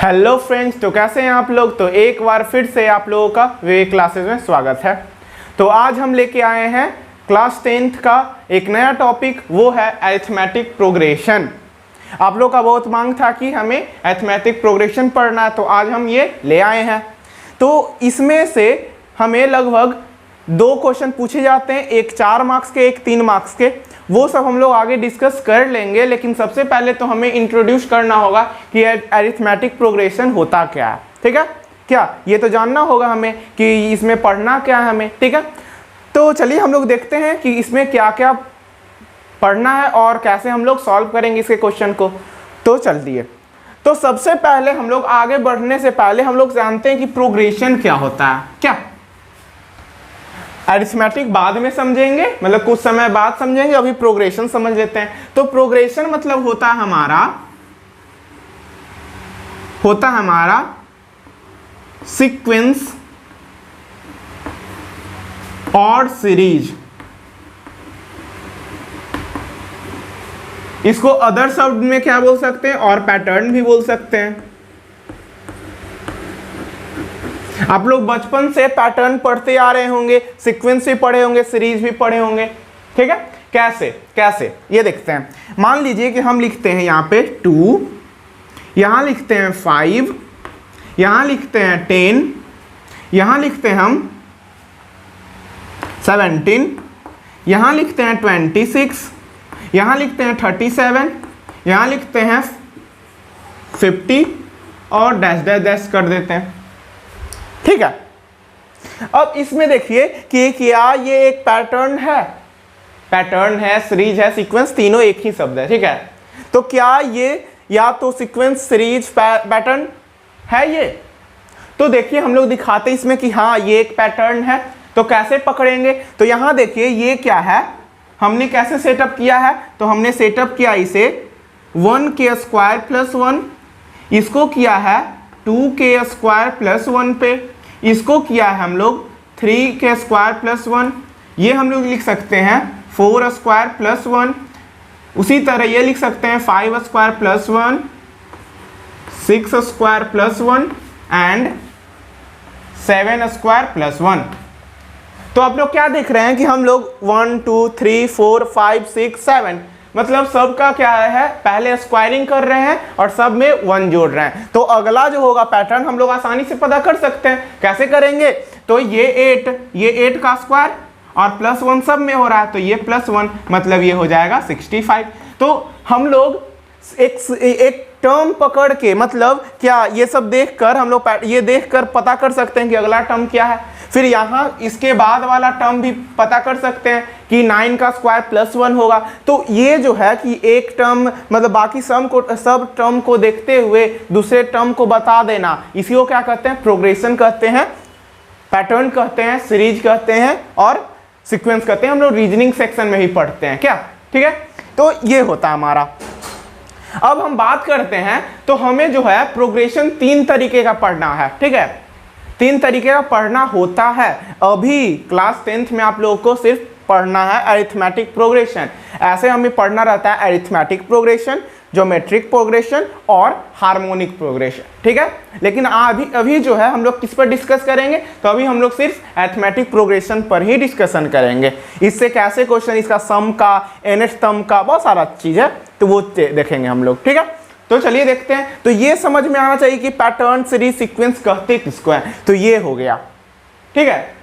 Hello friends, तो कैसे हैं आप लोग। तो एक बार फिर से आप लोगों का विवेक क्लासेस में स्वागत है। तो आज हम लेके आए हैं क्लास 10th का एक नया टॉपिक, वो है अरिथमेटिक प्रोग्रेशन। आप लोग का बहुत मांग था कि हमें अरिथमेटिक प्रोग्रेशन पढ़ना है, तो आज हम ये ले आए हैं। तो इसमें से हमें लगभग 2 क्वेश्चन पूछे जाते हैं, एक 4 मार्क्स के, एक 3 मार्क्स के। वो सब हम लोग आगे डिस्कस कर लेंगे, लेकिन सबसे पहले तो हमें इंट्रोड्यूस करना होगा कि अरिथमेटिक प्रोग्रेशन होता क्या है। ठीक है, क्या ये तो जानना होगा हमें कि इसमें पढ़ना क्या है हमें। ठीक है, तो चलिए हम लोग देखते हैं कि इसमें क्या क्या पढ़ना है और कैसे हम लोग सॉल्व करेंगे इसके क्वेश्चन को। तो चलिए, तो सबसे पहले हम लोग आगे बढ़ने से पहले हम लोग जानते हैं कि प्रोग्रेशन क्या होता है। क्या अरिथमेटिक बाद में समझेंगे, मतलब कुछ समय बाद समझेंगे, अभी प्रोग्रेशन समझ लेते हैं। तो प्रोग्रेशन मतलब होता हमारा सीक्वेंस और सीरीज। इसको अदर शब्द में क्या बोल सकते हैं, और पैटर्न भी बोल सकते हैं। आप लोग बचपन से पैटर्न पढ़ते आ रहे होंगे, सीक्वेंस भी पढ़े होंगे, सीरीज भी पढ़े होंगे। ठीक है, कैसे ये देखते हैं। मान लीजिए कि हम लिखते हैं यहाँ पे 2, यहाँ लिखते हैं 5, यहाँ लिखते हैं 10, यहाँ लिखते हैं हम 17, यहाँ लिखते हैं 26, यहाँ लिखते हैं 37, यहाँ लिखते हैं 50 और डैश डैश डैश कर देते हैं। ठीक है, अब इसमें देखिए कि क्या ये एक पैटर्न है, सीरीज है, सीक्वेंस, तीनों एक ही शब्द है। ठीक है, तो क्या ये या तो सीक्वेंस, सीरीज, पैटर्न है ये। तो देखिए हम लोग दिखाते इसमें कि हाँ ये एक पैटर्न है। तो कैसे पकड़ेंगे, तो यहां देखिए ये क्या है, हमने कैसे सेटअप किया है। तो हमने सेटअप किया इसे 1k² + 1, इसको किया है 2k² + 1 पे, इसको किया है हम लोग 3k² + 1, ये हम लोग लिख सकते हैं 4² + 1। उसी तरह ये लिख सकते हैं 5² + 1, 6² + 1 एंड 7² + 1। तो आप लोग क्या देख रहे हैं कि हम लोग 1 2 3 4 5 6 7 मतलब सब का क्या है, पहले स्क्वायरिंग कर रहे हैं और सब में 1 जोड़ रहे हैं। तो अगला जो होगा पैटर्न हम लोग आसानी से पता कर सकते हैं। कैसे करेंगे, तो ये 8 का स्क्वायर और +1 सब में हो रहा है, तो ये +1 मतलब ये हो जाएगा 65। तो हम लोग एक टर्म पकड़ के, मतलब क्या ये सब देखकर हम लोग ये देखकर पता कर सकते हैं कि अगला टर्म क्या है। फिर यहाँ इसके बाद वाला टर्म भी पता कर सकते हैं कि 9 का स्क्वायर +1 होगा। तो ये जो है कि एक टर्म मतलब बाकी सब टर्म को देखते हुए दूसरे टर्म को बता देना, इसी को क्या कहते हैं, प्रोग्रेशन कहते हैं, पैटर्न कहते हैं, सीरीज कहते हैं और सीक्वेंस कहते हैं। हम लोग रीजनिंग सेक्शन में ही पढ़ते हैं क्या। ठीक है, तो ये होता है हमारा। अब हम बात करते हैं, तो हमें जो है प्रोग्रेशन 3 तरीके का पढ़ना है। ठीक है, 3 तरीके का पढ़ना होता है। अभी क्लास 10th में आप लोगों को सिर्फ पढ़ना है अरिथमेटिक प्रोग्रेशन। ऐसे हमें पढ़ना रहता है अरिथमेटिक प्रोग्रेशन, ज्योमेट्रिक प्रोग्रेशन और हार्मोनिक प्रोग्रेशन। ठीक है, लेकिन अभी जो है हम लोग किस पर डिस्कस करेंगे, तो अभी हम लोग सिर्फ अरिथमेटिक प्रोग्रेशन पर ही डिस्कशन करेंगे। इससे कैसे क्वेश्चन, इसका सम का, nth स्तंभ का, बहुत सारा चीज़ है, तो वो देखेंगे हम लोग। ठीक है, तो चलिए देखते हैं। तो ये समझ में आना चाहिए कि पैटर्न, सीरीज, सीक्वेंस कहते किसको है। तो ये हो गया। ठीक है,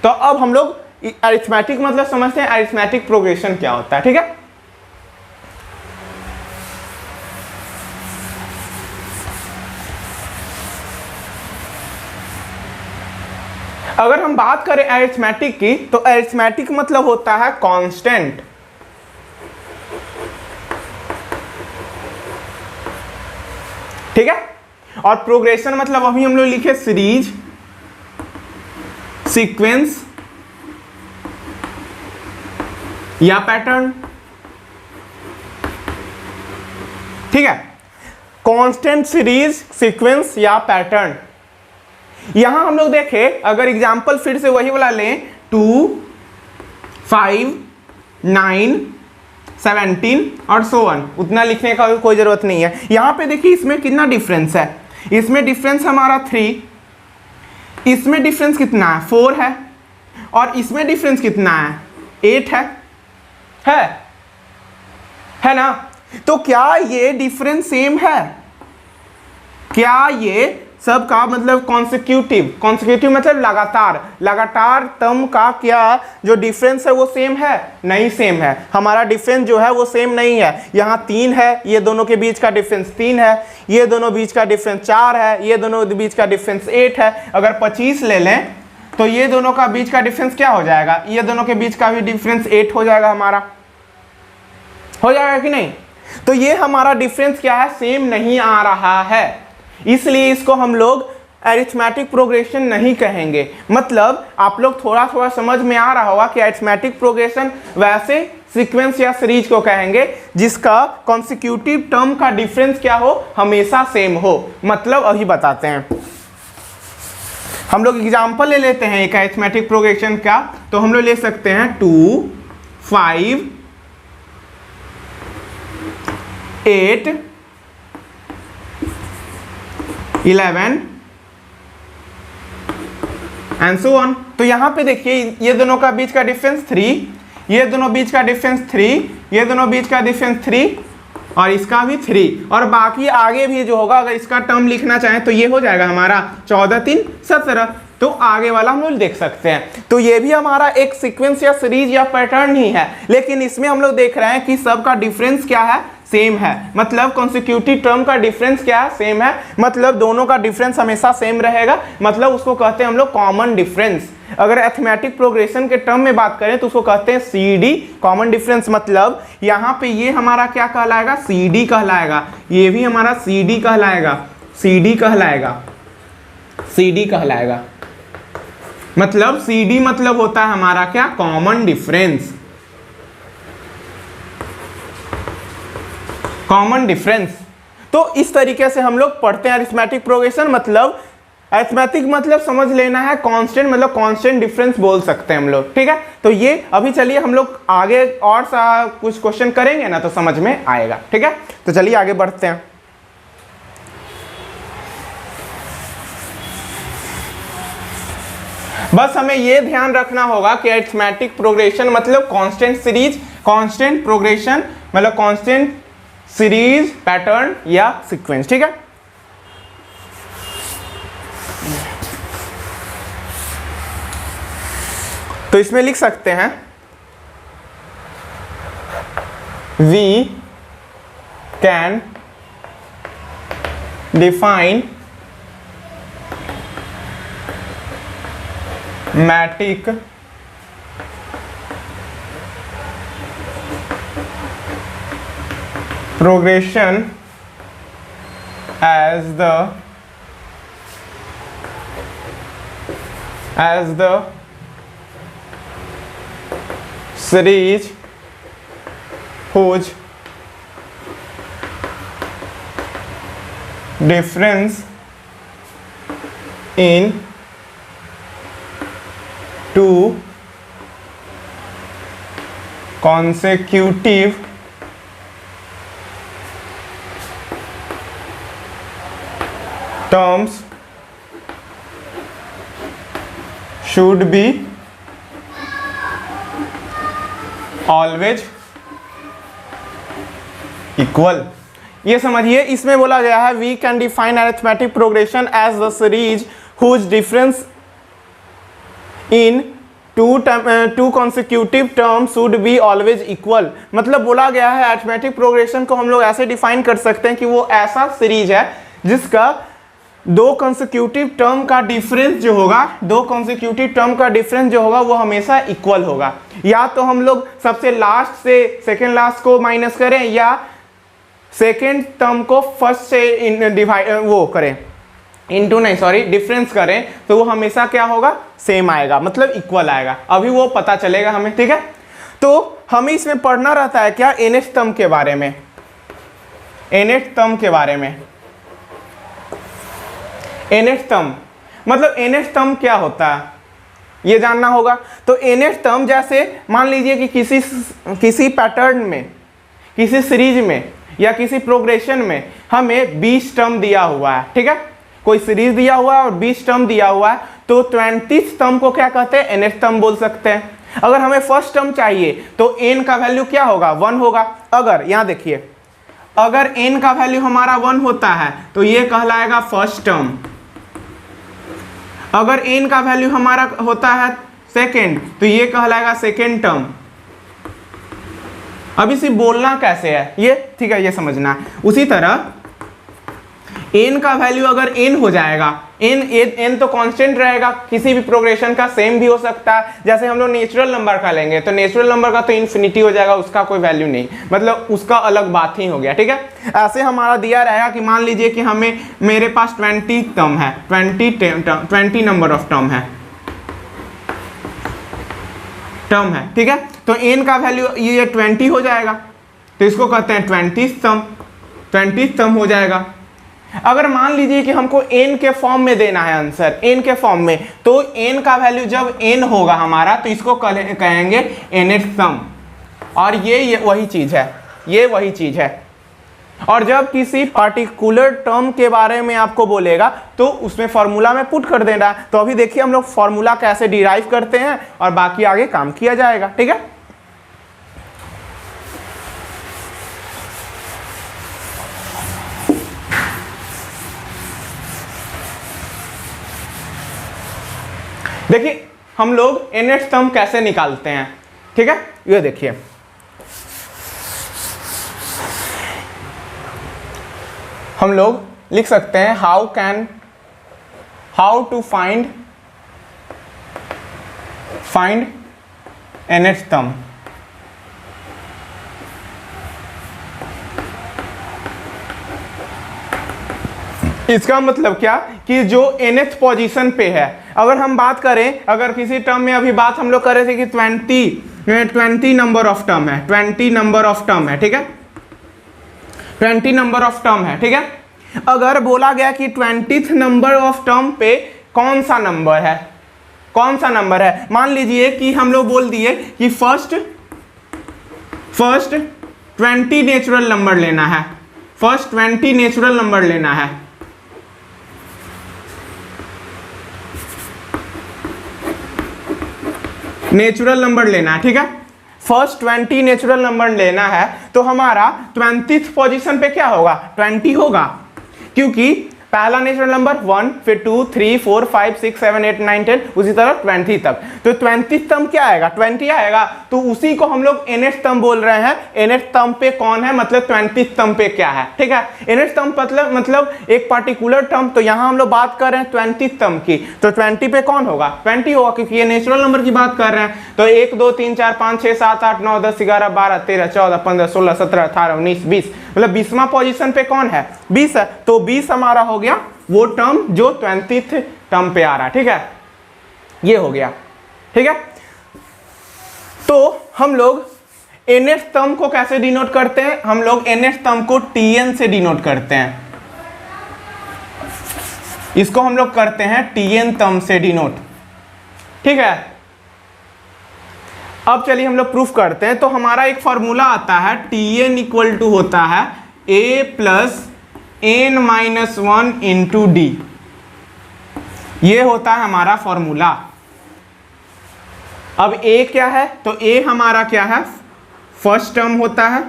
तो अब हम लोग अरिथमेटिक मतलब समझते हैं अरिथमेटिक प्रोग्रेशन क्या होता है। ठीक है, अगर हम बात करें अरिथमेटिक की, तो अरिथमेटिक मतलब होता है कांस्टेंट। ठीक है, और प्रोग्रेशन मतलब अभी हम लोग लिखे सीरीज, सीक्वेंस या पैटर्न। ठीक है, कांस्टेंट, सीरीज, सीक्वेंस या पैटर्न। यहां हम लोग देखें, अगर एग्जांपल फिर से वही वाला लें, 2 5 9 17 और so on, उतना लिखने का कोई ज़रूरत नहीं है। यहाँ पे देखिए इसमें कितना डिफरेंस है, इसमें डिफरेंस हमारा 3, इसमें डिफरेंस कितना है 4 है, और इसमें डिफरेंस कितना है 8 है ना। तो क्या ये डिफरेंस सेम है, क्या ये सबका मतलब कॉन्सिक्यूटिव मतलब लगातार टर्म का क्या जो डिफरेंस है वो सेम है, नहीं सेम है। हमारा डिफरेंस जो है वो सेम नहीं है। यहाँ 3 है, ये दोनों के बीच का डिफरेंस 3 है, ये दोनों बीच का डिफरेंस 4 है, ये दोनों बीच का डिफरेंस 8 है। अगर 25 ले लें तो ये दोनों का बीच का डिफरेंस क्या हो जाएगा, ये दोनों के बीच का भी डिफरेंस 8 हो जाएगा, हमारा हो जाएगा कि नहीं। तो ये हमारा डिफरेंस क्या है, सेम नहीं आ रहा है, इसलिए इसको हम लोग अरिथमेटिक प्रोग्रेशन नहीं कहेंगे। मतलब आप लोग थोड़ा समझ में आ रहा होगा कि अरिथमेटिक प्रोग्रेशन वैसे सीक्वेंस या सीरीज को कहेंगे जिसका कॉन्सिक्यूटिव टर्म का डिफरेंस क्या हो, हमेशा सेम हो। मतलब अभी बताते हैं, हम लोग एग्जांपल ले लेते हैं एक अरिथमेटिक प्रोग्रेशन का। तो हम लोग ले सकते हैं 2, 5, 8, 11 एंड सो ऑन। तो यहाँ पे देखिए ये दोनों का बीच का डिफरेंस 3, ये दोनों बीच का डिफरेंस 3, ये दोनों बीच का डिफरेंस 3 और इसका भी 3, और बाकी आगे भी जो होगा अगर इसका टर्म लिखना चाहें तो ये हो जाएगा हमारा 14, 3, 17। तो आगे वाला हम लोग देख सकते हैं। तो ये भी हमारा एक सीक्वेंस या सीरीज या पैटर्न ही है, लेकिन इसमें हम लोग देख रहे हैं कि सबका डिफरेंस क्या है, सेम है। मतलब कॉन्सिक्यूटिव टर्म का डिफरेंस क्या है, सेम है। मतलब दोनों का डिफरेंस हमेशा सेम रहेगा, मतलब उसको कहते हैं हम लोग कॉमन डिफरेंस। अगर अरिथमेटिक प्रोग्रेशन के टर्म में बात करें तो उसको कहते हैं CD कॉमन डिफरेंस। मतलब यहाँ पे ये हमारा क्या कहलाएगा, CD कहलाएगा, ये भी हमारा CD कहलाएगा, CD कहलाएगा। मतलब CD मतलब होता है हमारा क्या, कॉमन डिफरेंस, कॉमन डिफरेंस। तो इस तरीके से हम लोग पढ़ते हैं अरिथमेटिक प्रोग्रेशन। मतलब अरिथमेटिक मतलब समझ लेना है कांस्टेंट, मतलब कांस्टेंट डिफरेंस बोल सकते हैं हम लोग, ठीक है। तो ये अभी चलिए हम लोग आगे और सा कुछ क्वेश्चन करेंगे ना तो समझ में आएगा, ठीक है। तो चलिए आगे बढ़ते हैं। बस हमें ये ध्यान रखना होगा कि अरिथमेटिक प्रोग्रेशन मतलब कांस्टेंट सीरीज, कांस्टेंट प्रोग्रेशन मतलब कांस्टेंट सीरीज, पैटर्न या सीक्वेंस, ठीक है। तो इसमें लिख सकते हैं we can define matic progression as the series whose difference in two consecutive terms should be always equal। ये समझिए, इसमें बोला गया है we can define arithmetic progression as the series whose difference in two consecutive terms should be always equal। मतलब बोला गया है arithmetic progression को हम लोग ऐसे डिफाइन कर सकते हैं कि वो ऐसा सीरीज है जिसका दो कॉन्सिक्यूटिव टर्म का डिफरेंस जो होगा, दो कॉन्सिक्यूटिव टर्म का डिफरेंस जो होगा वो हमेशा इक्वल होगा। या तो हम लोग सबसे लास्ट से सेकेंड लास्ट को माइनस करें या सेकेंड टर्म को फर्स्ट से डिवाइड वो करें, इनटू नहीं सॉरी डिफरेंस करें, तो वो हमेशा क्या होगा, सेम आएगा, मतलब इक्वल आएगा। अभी वो पता चलेगा हमें, ठीक है। तो हमें इसमें पढ़ना रहता है क्या, nth टर्म के बारे में, nth टर्म के बारे में। nth टर्म मतलब nth टर्म क्या होता है ये जानना होगा। तो nth टर्म जैसे मान लीजिए कि किसी पैटर्न में किसी सीरीज में या किसी प्रोग्रेशन में हमें 20 टर्म दिया हुआ है, ठीक है, कोई सीरीज दिया हुआ है और 20 टर्म दिया हुआ है, तो 20th टर्म को क्या कहते हैं, nth टर्म बोल सकते हैं। अगर हमें फर्स्ट टर्म चाहिए तो n का वैल्यू क्या होगा, 1 होगा। अगर यहाँ देखिए, अगर n का वैल्यू हमारा 1 होता है तो ये कहलाएगा फर्स्ट टर्म। अगर n का वैल्यू हमारा होता है सेकेंड तो ये कहलाएगा सेकेंड टर्म। अब इसे बोलना कैसे है ये, ठीक है, ये समझना है। उसी तरह n का वैल्यू अगर n हो जाएगा, n तो कांस्टेंट रहेगा, किसी भी प्रोग्रेशन का सेम भी हो सकता है। जैसे हम लोग नेचुरल नंबर का लेंगे तो नेचुरल नंबर का तो इन्फिनिटी हो जाएगा, उसका कोई वैल्यू नहीं, मतलब उसका अलग बात ही हो गया, ठीक है। ऐसे हमारा दिया रहेगा कि मान लीजिए कि हमें, मेरे पास 20 टर्म है, 20 नंबर ऑफ टर्म है, ठीक है। तो n का वैल्यू ये 20 हो जाएगा, तो इसको कहते हैं 20th टर्म हो जाएगा। अगर मान लीजिए कि हमको n के फॉर्म में देना है आंसर, n के फॉर्म में, तो n का वैल्यू जब n होगा हमारा तो इसको कहेंगे nth टर्म। और ये वही चीज है, ये वही चीज है। और जब किसी पार्टिकुलर टर्म के बारे में आपको बोलेगा तो उसमें फॉर्मूला में पुट कर देना। तो अभी देखिए हम लोग फॉर्मूला कैसे डिराइव करते हैं और बाकी आगे काम किया जाएगा, ठीक है। देखिए हम लोग nth टर्म कैसे निकालते हैं, ठीक है। ये देखिए, हम लोग लिख सकते हैं how to find nth term. इसका मतलब क्या कि जो nth पोजीशन पे है, अगर हम बात करें, अगर किसी टर्म में अभी बात हम लोग कर रहे थे कि 20 नंबर ऑफ टर्म है, 20 नंबर ऑफ टर्म है, ठीक है, 20 नंबर ऑफ टर्म है, ठीक है। अगर बोला गया कि 20th नंबर ऑफ टर्म पे कौन सा नंबर है, कौन सा नंबर है, मान लीजिए कि हम लोग बोल दिए कि फर्स्ट 20 नेचुरल नंबर लेना है, फर्स्ट 20 नेचुरल नंबर लेना है। नेचुरल नंबर लेना है, ठीक है, फर्स्ट 20 नेचुरल नंबर लेना है, तो हमारा 20th पोजीशन पे क्या होगा, 20 होगा, क्योंकि पहला नेचुरल नंबर 1, फिर 2, 3, 4, 5, 6, 7, 8, 9, 10, उसी तरह 20 तक। तो 20th टर्म क्या आएगा, 20 आएगा। तो उसी को हम लोग nth टर्म बोल रहे हैं। nth टर्म पे कौन है, मतलब 20th टर्म पे क्या है, ठीक है। nth टर्म मतलब एक पार्टिकुलर टर्म। तो यहाँ हम लोग बात कर रहे हैं 20th टर्म की, तो 20 पे कौन होगा, 20 होगा, क्योंकि ये नेचुरल नंबर की बात कर रहे हैं। तो 1, 2, 3, 4, 5, 6, 7, 8, 9, 10, 11, 12, 13, 14, 15, 16, 17, 18, 19, 20, मतलब 20वां पोजीशन पे कौन है, 20 है। तो 20 हमारा हो गया वो टर्म जो 20th टर्म पे आ रहा है, ठीक है, ये हो गया, ठीक है। तो हम लोग nth टर्म को कैसे डिनोट करते हैं, हम लोग nth टर्म को tn से डिनोट करते हैं, इसको हम लोग करते हैं tn टर्म से डिनोट, ठीक है। अब चलिए हम लोग प्रूफ करते हैं। तो हमारा एक फॉर्मूला आता है, tn इक्वल टू होता है a plus n-1 into D, ये होता है हमारा फॉर्मूला। अब a क्या है, तो a हमारा क्या है, फर्स्ट टर्म होता है,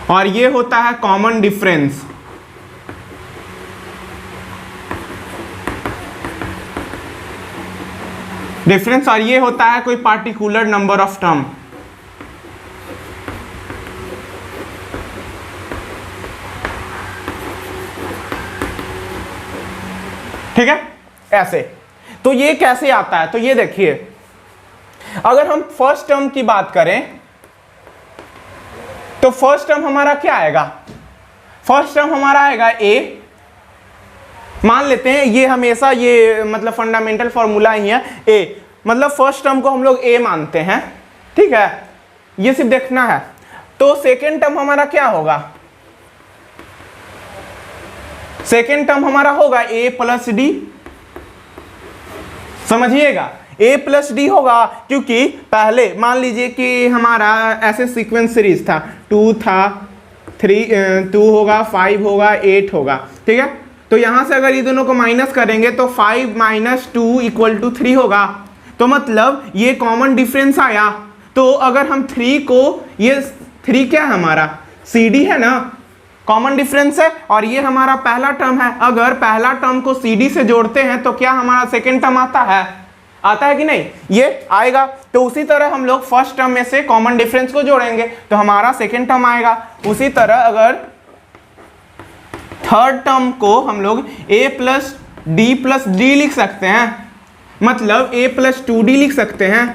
और ये होता है कॉमन डिफरेंस। और ये होता है कोई पार्टिकुलर नंबर ऑफ टर्म। ठीक है, ऐसे। तो ये कैसे आता है, तो ये देखिए, अगर हम फर्स्ट टर्म की बात करें तो फर्स्ट टर्म हमारा क्या आएगा, फर्स्ट टर्म हमारा आएगा a। मान लेते हैं ये हमेशा ये मतलब फंडामेंटल फॉर्मूला ही है, a मतलब फर्स्ट टर्म को हम लोग a मानते हैं, ठीक है, ये सिर्फ देखना है। तो सेकेंड टर्म हमारा क्या होगा, सेकेंड टर्म हमारा होगा a प्लस डी, समझिएगा, ए प्लस डी होगा, क्योंकि पहले मान लीजिए कि हमारा ऐसे सीक्वेंस सीरीज था, 2 था, 2 होगा, 5 होगा, 8 होगा, ठीक है। तो यहां से अगर ये दोनों को माइनस करेंगे तो 5 - 2 = 3 होगा। तो मतलब ये कॉमन डिफरेंस आया। तो अगर हम 3 को, ये 3 क्या है हमारा, सी डी है ना, कॉमन डिफरेंस है, और ये हमारा पहला टर्म है। अगर पहला टर्म को सी डी से जोड़ते हैं तो क्या हमारा सेकेंड टर्म आता है कि नहीं, ये आएगा। तो उसी तरह हम लोग फर्स्ट टर्म में से कॉमन डिफरेंस को जोड़ेंगे तो हमारा सेकेंड टर्म आएगा। उसी तरह अगर थर्ड टर्म को हम लोग a plus D plus D लिख सकते हैं, मतलब a प्लस 2d लिख सकते हैं,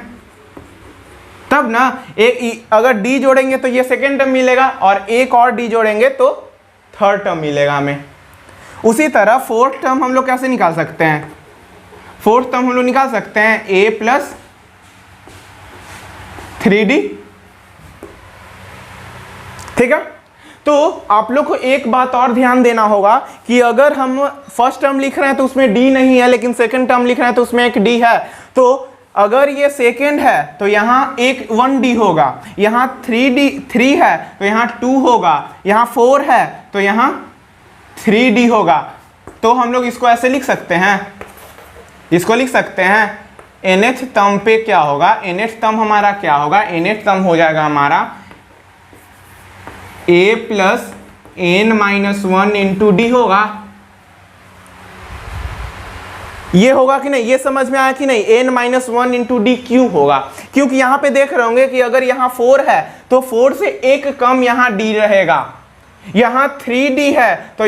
तब ना अगर d जोड़ेंगे तो ये सेकेंड टर्म मिलेगा, और एक और d जोड़ेंगे तो थर्ड टर्म मिलेगा हमें। उसी तरह फोर्थ टर्म हम लोग कैसे निकाल सकते हैं, फोर्थ टर्म हम लोग निकाल सकते हैं a प्लस 3d, ठीक है। तो आप लोग को एक बात और ध्यान देना होगा कि अगर हम फर्स्ट टर्म लिख रहे हैं तो उसमें d नहीं है, लेकिन सेकंड टर्म लिख रहे हैं तो उसमें एक d है। तो अगर ये सेकंड है तो यहाँ एक 1d होगा, यहाँ 3 है तो यहाँ 2 होगा, यहाँ 4 है तो यहाँ 3d होगा। तो हम लोग इसको ऐसे लिख सकते हैं, इसको लिख सकते हैं nth टर्म पे क्या होगा, nth टर्म हमारा क्या होगा, nth टर्म हो जाएगा हमारा a plus n - 1 into D होगा। ये होगा कि नहीं, ये समझ में आया कि नहीं, n - 1 इंटू डी क्यों होगा, क्योंकि यहाँ पे देख रहे होंगे कि अगर यहाँ 4 है तो 4 से एक कम यहाँ d रहेगा, यहाँ 3d है तो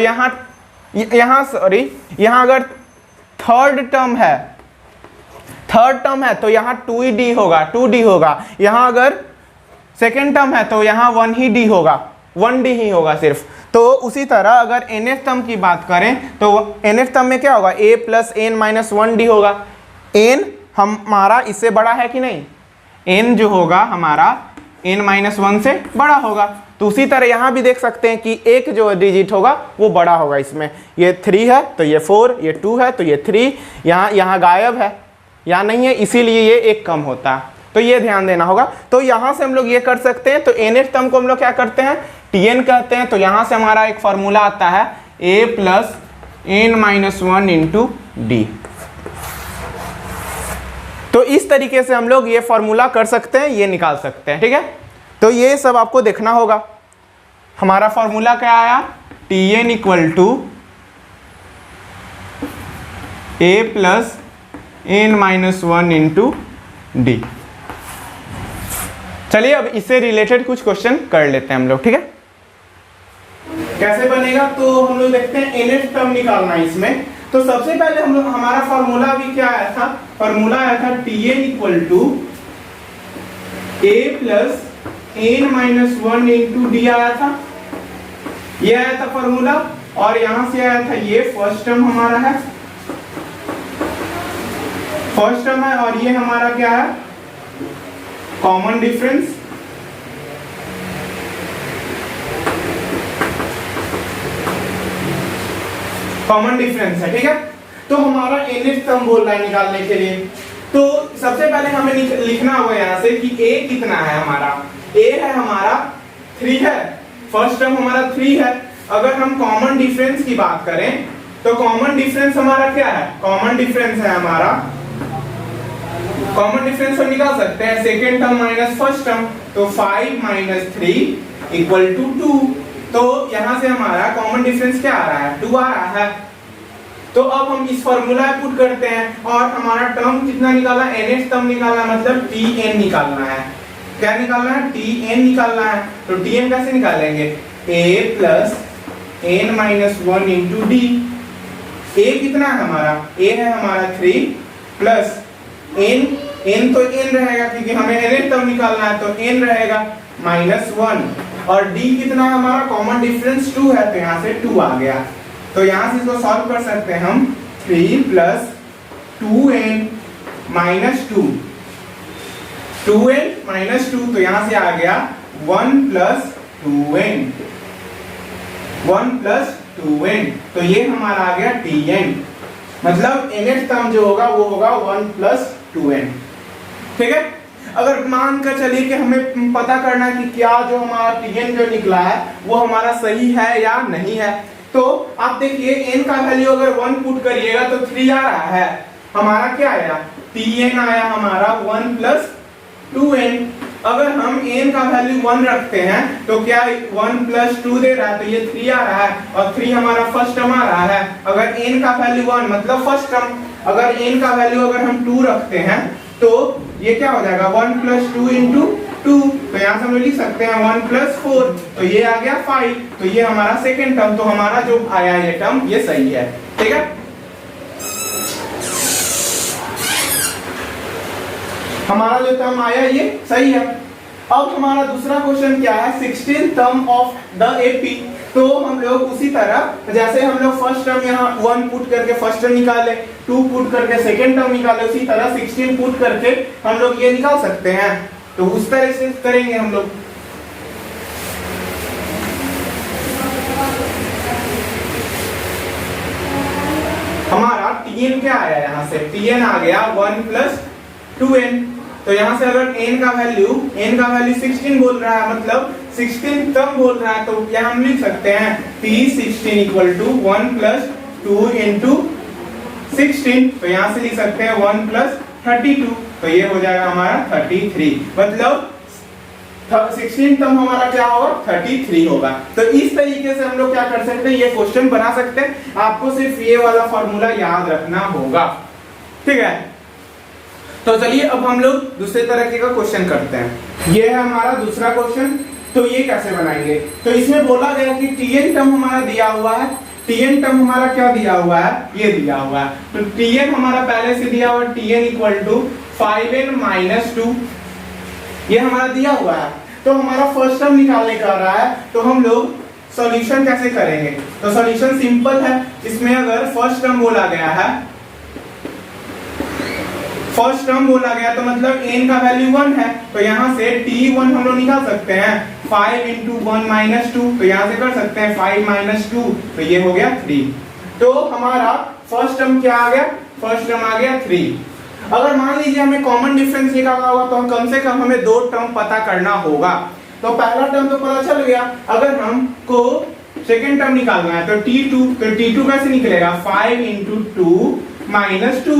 यहाँ सॉरी, यहाँ अगर थर्ड टर्म है तो यहाँ 2d होगा, यहाँ अगर सेकेंड टर्म है तो यहाँ 1d होगा, 1d ही होगा सिर्फ। तो उसी तरह अगर nth टर्म की बात करें तो nth टर्म में क्या होगा, a प्लस n - 1d होगा। n हमारा इससे बड़ा है कि नहीं, n जो होगा हमारा n - 1 से बड़ा होगा। तो उसी तरह यहाँ भी देख सकते हैं कि एक जो डिजिट होगा वो बड़ा होगा, इसमें ये 3 है तो ये 4, ये 2 है तो ये 3, यहाँ गायब है, यहाँ नहीं है, इसीलिए ये एक कम होता है। तो ये ध्यान देना होगा। तो यहाँ से हम लोग ये कर सकते हैं, तो nth टर्म को हम लोग क्या करते हैं, tn कहते हैं। तो यहाँ से हमारा एक फॉर्मूला आता है a plus n - 1 into D. तो इस तरीके से हम लोग ये फॉर्मूला कर सकते हैं, ये निकाल सकते हैं, ठीक है। तो ये सब आपको देखना होगा। हमारा फॉर्मूला क्या आया, tn = a plus n - 1 into D. चलिए अब इससे रिलेटेड कुछ क्वेश्चन कर लेते हैं हम लोग, ठीक है। कैसे बनेगा, तो हम लोग देखते हैं nth टर्म निकालना है इसमें। तो सबसे पहले हम लोग, हमारा फॉर्मूला भी क्या आया था, फॉर्मूला आया था tn = a plus n - 1 into D आया था, ये आया था फॉर्मूला। और यहां से आया था ये फर्स्ट टर्म हमारा है, फर्स्ट टर्म है, और ये हमारा क्या है, कॉमन डिफरेंस। कॉमन डिफरेंस है, ठीक है। तो हमारा nth टर्म बोल रहा है निकालने के लिए। तो सबसे पहले हमें लिखना होगा यहाँ से कि a कितना है हमारा, a है हमारा 3 है, फर्स्ट टर्म हमारा 3 है। अगर हम कॉमन डिफरेंस की बात करें तो कॉमन डिफरेंस हमारा क्या है, कॉमन डिफरेंस है हमारा, कॉमन डिफरेंस हम निकाल सकते हैं second term minus first term. तो 5 - 3 = 2। तो यहां से हमारा कॉमन डिफरेंस क्या आ रहा है, 2 आ रहा है। तो अब हम इस फॉर्मूला पुट करते हैं और हमारा टर्म कितना निकाला, nth टर्म निकालना, मतलब tn निकालना है। क्या निकालना है, tn निकालना है। तो tn कैसे निकालेंगे, a plus n - 1 into D. a कितना है हमारा, a है हमारा 3 प्लस n तो n रहेगा क्योंकि हमें nth टर्म निकालना है, तो n रहेगा -1। और d कितना है हमारा, कॉमन डिफरेंस 2 है तो यहाँ से 2 आ गया। तो यहाँ से इसको सॉल्व कर सकते हैं हम, 3 प्लस 2n - 2, 2n - 2, तो यहाँ से आ गया 1 प्लस 2n, 1 प्लस 2n। तो ये हमारा आ गया tn, मतलब nth टर्म जो होगा वो होगा 1 प्लस 2n। ठीक है, अगर मान कर चलिए कि हमें पता करना है कि क्या जो हमारा tn जो निकला है वो हमारा सही है या नहीं है, तो आप देखिए n का वैल्यू अगर 1 पुट करिएगा तो 3 आ रहा है, हमारा क्या आया, tn आया हमारा 1 प्लस 2n। अगर हम n का वैल्यू 1 रखते हैं तो क्या 1 प्लस 2 दे रहा है, तो ये 3 आ रहा है और 3 हमारा फर्स्ट टर्म आ रहा है। अगर n का वैल्यू 1 मतलब फर्स्ट टर्म, अगर n का वैल्यू अगर हम 2 रखते हैं तो ये क्या हो जाएगा 1 प्लस 2 इंटू 2, तो यहाँ से हम लिख सकते हैं 1 प्लस 4, तो ये आ गया 5, तो ये हमारा सेकेंड टर्म, तो हमारा जो आया ये टर्म ये सही है। ठीक है, हमारा जो टर्म आया ये सही है। अब हमारा दूसरा क्वेश्चन क्या है, 16th term of the AP. तो हम लोग उसी तरह जैसे हम लोग फर्स्ट टर्म यहाँ 1 पुट करके फर्स्ट टर्म निकाले, 2 पुट करके सेकेंड टर्म निकाले, उसी तरह 16 पुट करके हम लोग ये निकाल सकते हैं। तो उस तरह से करेंगे हम लोग। हमारा tn क्या आया, यहाँ से tn आ गया 1 प्लस 2n। तो यहाँ से अगर n का वैल्यू 16 बोल रहा है, मतलब 16 टर्म बोल रहा है, तो यहाँ हम लिख सकते हैं t16 equal to 1 plus 2 into 16, तो यहाँ से लिख सकते हैं 1 प्लस 32, तो ये हो जाएगा हमारा 33, मतलब 16 टर्म हमारा क्या होगा 33 होगा। तो इस तरीके से हम लोग क्या कर सकते हैं, ये क्वेश्चन बना सकते हैं। आपको सिर्फ ये वाला फॉर्मूला याद रखना होगा। ठीक है, तो चलिए अब हम लोग दूसरे तरीके का क्वेश्चन करते हैं। ये है हमारा दूसरा क्वेश्चन। तो ये कैसे बनाएंगे, तो इसमें बोला गया कि tn टर्म हमारा दिया हुआ है, tn टर्म हमारा क्या दिया हुआ है, ये दिया हुआ है। तो tn हमारा पहले से दिया हुआ है, tn equal to 5n minus 2, ये हमारा दिया हुआ है। तो हमारा फर्स्ट टर्म निकालने का रहा है, तो हम लोग सॉल्यूशन कैसे करेंगे, तो सॉल्यूशन सिंपल है। इसमें अगर फर्स्ट टर्म बोला गया है, फर्स्ट टर्म बोला गया तो मतलब n का वैल्यू 1 है, तो यहाँ से t1 हम लोग निकाल सकते हैं 5 इंटू 1 माइनस 2, तो यहाँ से कर सकते हैं 5 माइनस 2, तो ये हो गया 3। तो हमारा फर्स्ट टर्म क्या आ गया, फर्स्ट टर्म आ गया 3। अगर मान लीजिए हमें कॉमन डिफरेंस निकालना होगा तो हम कम से कम हमें 2 टर्म पता करना होगा। तो पहला टर्म तो पता चल गया, अगर हमको सेकेंड टर्म निकालना है तो t2, तो t2 कैसे निकलेगा 5 इंटू 2 माइनस 2,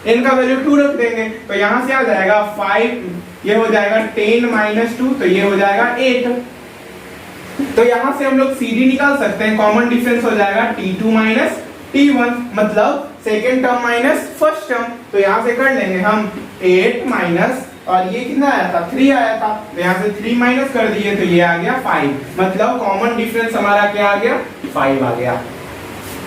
n का वैल्यू 2 रख देंगे, तो यहाँ से आ जाएगा 5, ये हो जाएगा 10 माइनस 2, तो ये हो जाएगा 8। तो यहाँ से हम लोग CD निकाल सकते हैं, कॉमन डिफरेंस हो जाएगा t2 माइनस t1, मतलब second term minus first term. तो यहाँ से कर लेंगे हम 8 माइनस, और ये कितना आया था 3 आया था, तो यहाँ से 3 माइनस कर दिए, तो ये आ गया 5, मतलब कॉमन डिफरेंस हमारा क्या आ गया 5 आ गया।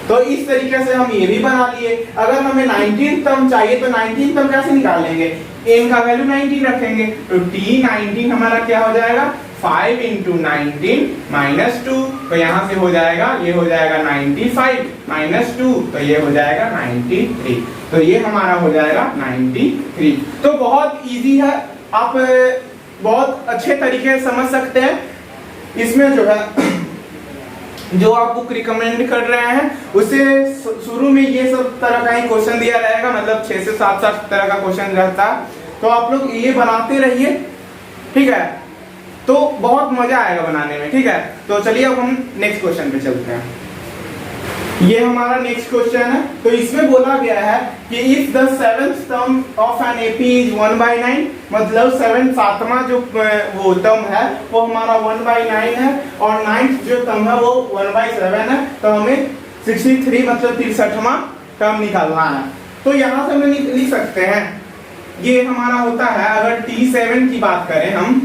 तो इस तरीके से हम ये भी बना लिए। अगर हमें 19 टर्म चाहिए तो 19 टर्म कैसे निकालेंगे, n का वैल्यू 19 रखेंगे, तो t19 हमारा क्या हो जाएगा 5 इंटू 19 माइनस 2, तो यहाँ से हो जाएगा, ये हो जाएगा 95 माइनस 2, तो ये हो जाएगा 93, तो ये हमारा हो जाएगा 93। तो बहुत इजी है, आप बहुत अच्छे तरीके से समझ सकते हैं। इसमें जो है जो आप बुक रिकमेंड कर रहे हैं उससे शुरू में ये सब तरह का ही क्वेश्चन दिया रहेगा, मतलब 6 से 7 तरह का क्वेश्चन रहता है, तो आप लोग ये बनाते रहिए। ठीक है, तो बहुत मजा आएगा बनाने में। ठीक है, तो चलिए अब हम नेक्स्ट क्वेश्चन पे चलते हैं। ये हमारा नेक्स्ट क्वेश्चन है। तो इसमें बोला गया है कि if the seventh term of an AP is 1/9, मतलब 7वां जो वो टर्म है वो हमारा 1/9 है, और 9th जो टर्म है वो 1/7 है, तो हमें 63 मतलब 63वां टर्म निकालना है। तो यहाँ से हम लिख सकते हैं, ये हमारा होता है, अगर t7 की बात करें, हम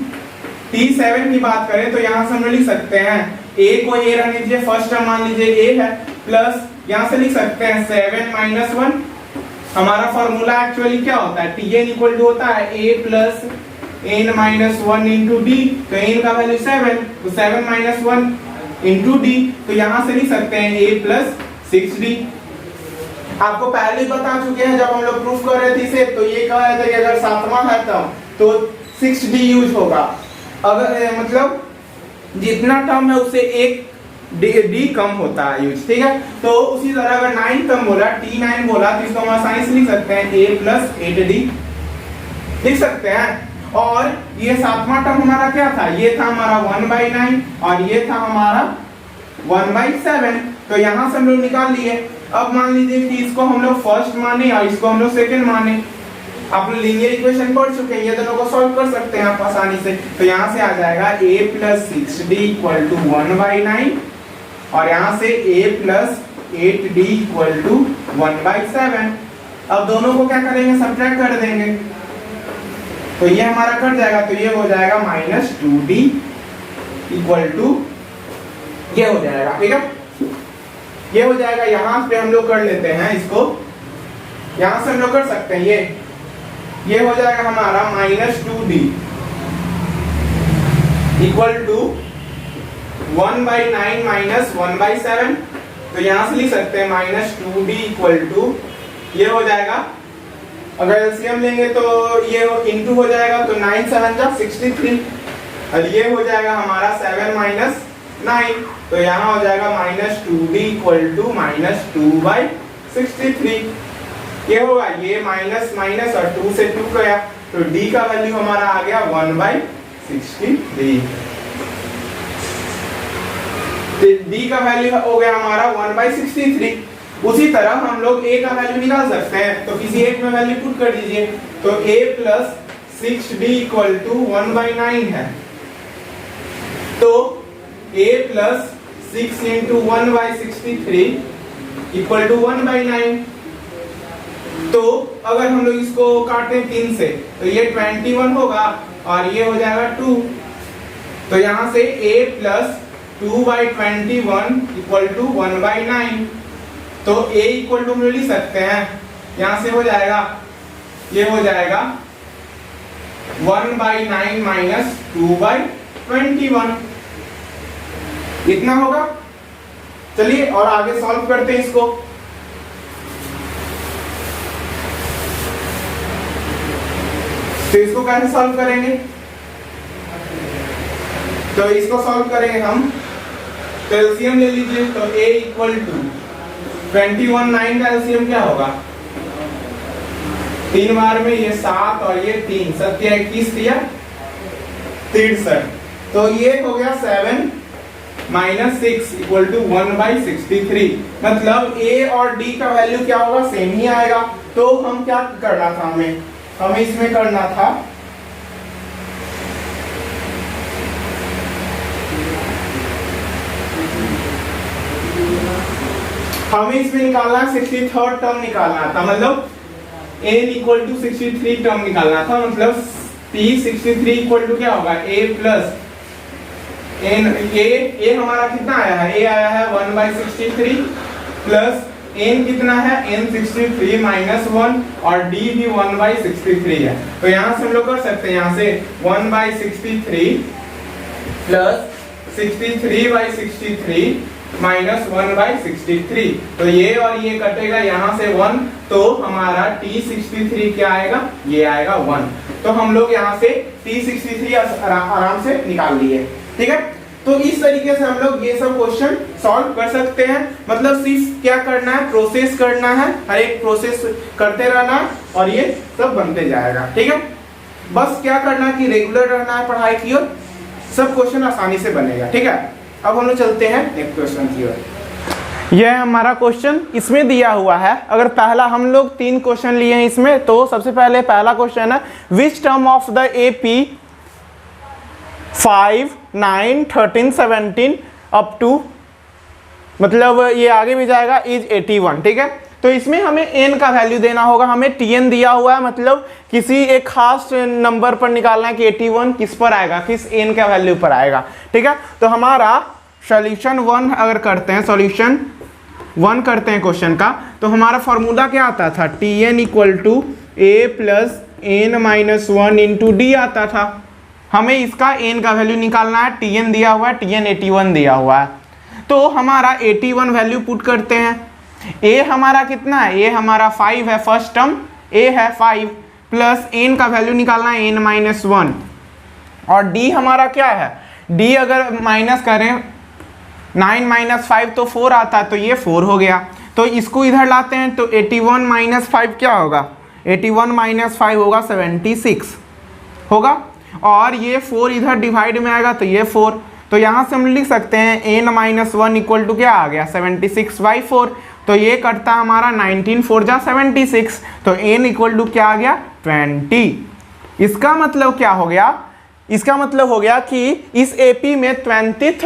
t7 की बात करें तो यहाँ से हम लिख सकते हैं a को a रख लीजिए, फर्स्ट टर्म मान लीजिए a है, प्लस यहाँ से लिख सकते हैं 7 माइनस 1। हमारा फॉर्मूला एक्चुअली क्या होता है, tn इक्वल टू होता है a plus n minus 1 into D, तो n का वैल्यू 7, तो 7 माइनस 1 इंटू डी, तो यहाँ से लिख सकते हैं a प्लस 6d। आपको पहले ही बता चुके हैं जब हम लोग प्रूफ कर रहे थे इसे, तो ये कहा जाता है कि अगर 7वां है तो 6d यूज होगा, अगर मतलब जितना टर्म है उससे एक डी कम होता है यूज। ठीक है, तो उसी तरह अगर 9 टर्म बोला, t9 बोला, तो इसको हम आसानी से लिख सकते हैं a प्लस 8d। लिख सकते हैं। और ये सातवां टर्म हमारा क्या था, ये था हमारा 1/9 और ये था हमारा 1/7। तो यहां से हम लोग निकाल लिए। अब मान लीजिए कि इसको हम लोग फर्स्ट माने और इसको हम लोग सेकंड माने। आप लोग लीनियर इक्वेशन पढ़ चुके हैं, ये दोनों को सॉल्व कर सकते हैं आप आसानी से। तो यहाँ से आ जाएगा a + 6d = 1/9 और यहाँ से a + 8d = 1/7। अब दोनों को क्या करेंगे, सब्ट्रैक्ट कर देंगे। तो ये हमारा कट जाएगा, तो ये हो जाएगा -2d = ये हो जाएगा। ठीक है, ये हो जाएगा। यहाँ पे हम लोग कर लेते हैं इसको, यहाँ से हम लोग कर सकते हैं। ये हो जाएगा हमारा -2d = 1/9 - 1/7। तो यहाँ से लिख सकते हैं -2d = ये हो जाएगा, अगर एलसीएम लेंगे तो ये इंटू हो जाएगा, तो 9 7 जा 63 और ये हो जाएगा हमारा 7 - 9। तो यहाँ हो जाएगा -2d = -2/63। ये होगा, ये माइनस माइनस और 2 से 2 गया, तो d का वैल्यू हमारा आ गया 1/63। d का वैल्यू हो गया हमारा 1/63। उसी तरह हम लोग a का वैल्यू निकाल सकते हैं, तो किसी एक में वैल्यू पुट कर दीजिए। तो a + 6d = 1/9 है, तो a + 6 × 1/63 = 1/9। तो अगर हम लोग इसको काटें 3 से, तो ये 21 होगा और ये हो जाएगा 2। तो यहाँ से a + 2/21 = 1/9। तो a = हम लिख सकते हैं, यहाँ से हो जाएगा, ये हो जाएगा 1/9 - 2/21, इतना होगा। चलिए और आगे सॉल्व करते हैं इसको। तो इसको कैसे सॉल्व करेंगे, तो इसको सॉल्व करेंगे हम। तो एलसीएम ले लीजिए, तो a = 21 9 का एलसीएम क्या होगा, 3 बार में ये 7 और ये 3 7 या 21 दिया 63। तो ये हो गया 7 - 6 = 1/63। मतलब a और d का वैल्यू क्या होगा, सेम ही आएगा। तो हम क्या करना था, हमें इसमें करना था, हमें इसमें निकालना 63rd टर्म निकालना था, मतलब n = 63 टर्म निकालना था। मतलब p63 = क्या होगा, a + n। a हमारा कितना आया है, a आया है 1/63 प्लस n कितना है, n 63 - 1 और d भी 1/63 है। तो यहाँ से हम लोग कर सकते हैं, यहाँ से 1/63 प्लस 63/63 माइनस 1/63। तो ये और ये कटेगा, यहाँ से 1, तो हमारा t63 क्या आएगा, ये आएगा 1। तो हम लोग यहाँ से t63 आराम से निकाल लिए। ठीक है, तो इस तरीके से हम लोग ये सब क्वेश्चन सॉल्व कर सकते हैं। मतलब सिर्फ क्या करना है, प्रोसेस करना है, हर एक प्रोसेस करते रहना और ये सब बनते जाएगा। ठीक है, बस क्या करना है कि रेगुलर रहना है पढ़ाई की ओर, सब क्वेश्चन आसानी से बनेगा। ठीक है, अब हम लोग चलते हैं नेक्स्ट क्वेश्चन की ओर। यह हमारा क्वेश्चन इसमें दिया हुआ है। अगर पहला हम लोग 3 क्वेश्चन लिए हैं इसमें, तो सबसे पहले पहला क्वेश्चन है which term of the AP 5 9 13 17 up to, मतलब ये आगे भी जाएगा, इज 81। ठीक है, तो इसमें हमें n का वैल्यू देना होगा। हमें tn दिया हुआ है, मतलब किसी एक खास नंबर पर निकालना है कि 81 किस पर आएगा, किस n का वैल्यू पर आएगा। ठीक है, तो हमारा सॉल्यूशन 1 अगर करते हैं, सॉल्यूशन 1 करते हैं क्वेश्चन का, तो हमारा फॉर्मूला क्या आता था, tn = a + n - 1 × d आता था। हमें इसका n का वैल्यू निकालना है, tn दिया हुआ है, tn 81 दिया हुआ है। तो हमारा 81 वैल्यू पुट करते हैं। a हमारा कितना है, a हमारा 5 है, फर्स्ट टर्म a है 5, प्लस n का वैल्यू निकालना है n - 1 और d हमारा क्या है, d अगर माइनस करें 9 - 5 तो 4 आता है, तो ये 4 हो गया। तो इसको इधर लाते हैं, तो 81 - 5 क्या होगा, 81 माइनस 5 होगा 76 होगा, और ये 4 इधर डिवाइड में आएगा तो ये 4, तो यहाँ से हम लिख सकते हैं n माइनस 1 इक्वल टू क्या आ गया 76/4, तो ये कटता हमारा 19 4 जा 76, तो n इक्वल टू क्या आ गया 20। इसका मतलब क्या हो गया, इसका मतलब हो गया कि इस AP में 20th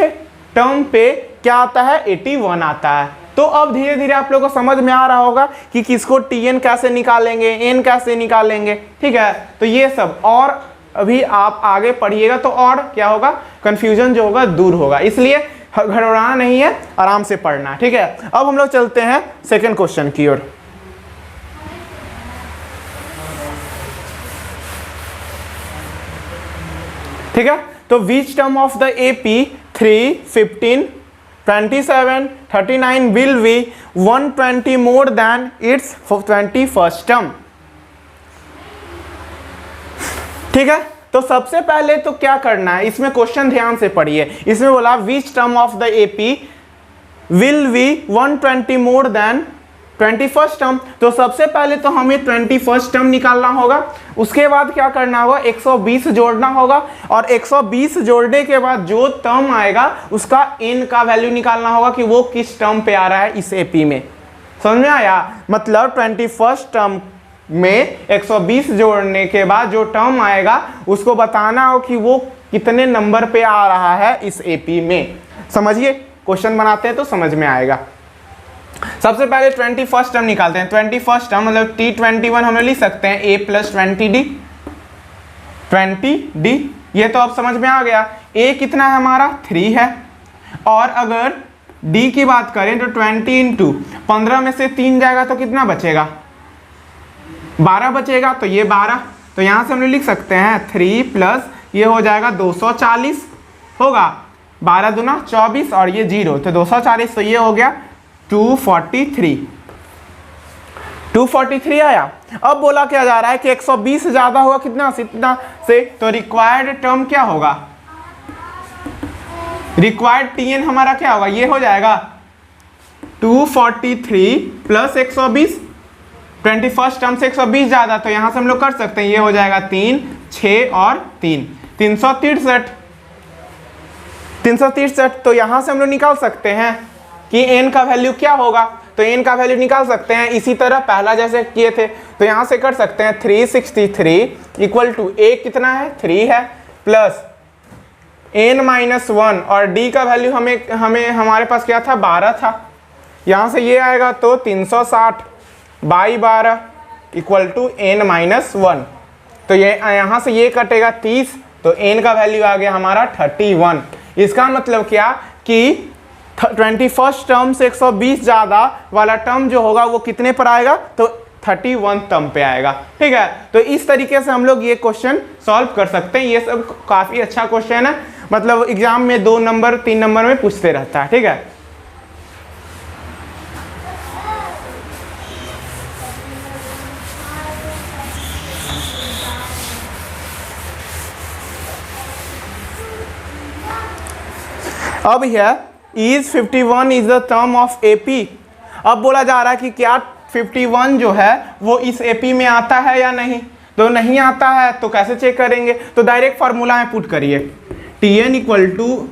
टर्म पे क्या आता है 81 आता है। तो अब धीरे धीरे आप लोगों को समझ में आ रहा होगा कि किसको TN कैसे निकालेंगे, n कैसे निकालेंगे, ठीक है। तो ये सब और अभी आप आगे पढ़िएगा तो और क्या होगा, कंफ्यूजन जो होगा दूर होगा, इसलिए घबराना नहीं है, आराम से पढ़ना, ठीक है। अब हम लोग चलते हैं सेकंड क्वेश्चन की ओर। ठीक है, तो विच term of the AP 3, 15, 27, 39 will be 120 more than its 21st term। ठीक है, तो सबसे पहले तो क्या करना है, इसमें क्वेश्चन ध्यान से पढ़िए। इसमें बोला विच term of the AP will be 120 more than 21st term, तो सबसे पहले तो हमें 21st टर्म निकालना होगा। उसके बाद क्या करना होगा, 120 जोड़ना होगा, और 120 जोड़ने के बाद जो टर्म आएगा उसका n का वैल्यू निकालना होगा कि वो किस टर्म पे आ रहा है इस AP में। समझ में आया, मतलब 21st टर्म में 120 जोड़ने के बाद जो टर्म आएगा उसको बताना हो कि वो कितने नंबर पे आ रहा है इस AP में। समझिए, क्वेश्चन बनाते हैं तो समझ में आएगा। सबसे पहले 21st टर्म निकालते हैं। 21st टर्म मतलब T21 हम लोग लिख सकते हैं A प्लस 20D, ये तो अब समझ में आ गया। A कितना है हमारा 3 है, और अगर D की बात करें तो 20 इंटू 15 में से 3 जाएगा तो कितना बचेगा 12 बचेगा, तो ये 12, तो यहाँ से हम लोग लिख सकते हैं 3 प्लस ये हो जाएगा 240 होगा, 12 दूना 24 और ये 0, तो 240, तो ये हो गया 243 आया। अब बोला क्या जा रहा है कि 120 से ज्यादा होगा कितना से, तो रिक्वायर्ड टर्म क्या होगा, रिक्वायर्ड TN हमारा क्या होगा, ये हो जाएगा 243 प्लस 120, 21st टर्म से 120 ज्यादा, तो यहां से हम लोग कर सकते हैं, ये हो जाएगा 3, 6 और 3, 363। तो यहां से हम लोग निकाल सकते हैं कि n का वैल्यू क्या होगा, तो n का वैल्यू निकाल सकते हैं इसी तरह पहला जैसे किए थे, तो यहां से कर सकते हैं 363 इक्वल टू a कितना है 3 है, प्लस n माइनस 1 और d का वैल्यू हमें हमारे पास क्या था 12 था, यहां से ये आएगा तो 360 by 12 equal to n minus 1, तो ये यहाँ से ये कटेगा 30, तो n का वैल्यू आ गया हमारा 31। इसका मतलब क्या कि 21st टर्म से 120 ज़्यादा वाला टर्म जो होगा वो कितने पर आएगा, तो 31 टर्म पे आएगा। ठीक है, तो इस तरीके से हम लोग ये क्वेश्चन सॉल्व कर सकते हैं। ये सब काफ़ी अच्छा क्वेश्चन है, मतलब एग्जाम में 2 नंबर 3 नंबर में पूछते रहता है। ठीक है, अब है is 51 is the term of AP। अब बोला जा रहा है कि क्या 51 जो है वो इस AP में आता है या नहीं, तो नहीं आता है तो कैसे चेक करेंगे, तो डायरेक्ट फार्मूला में पुट करिए, TN equal to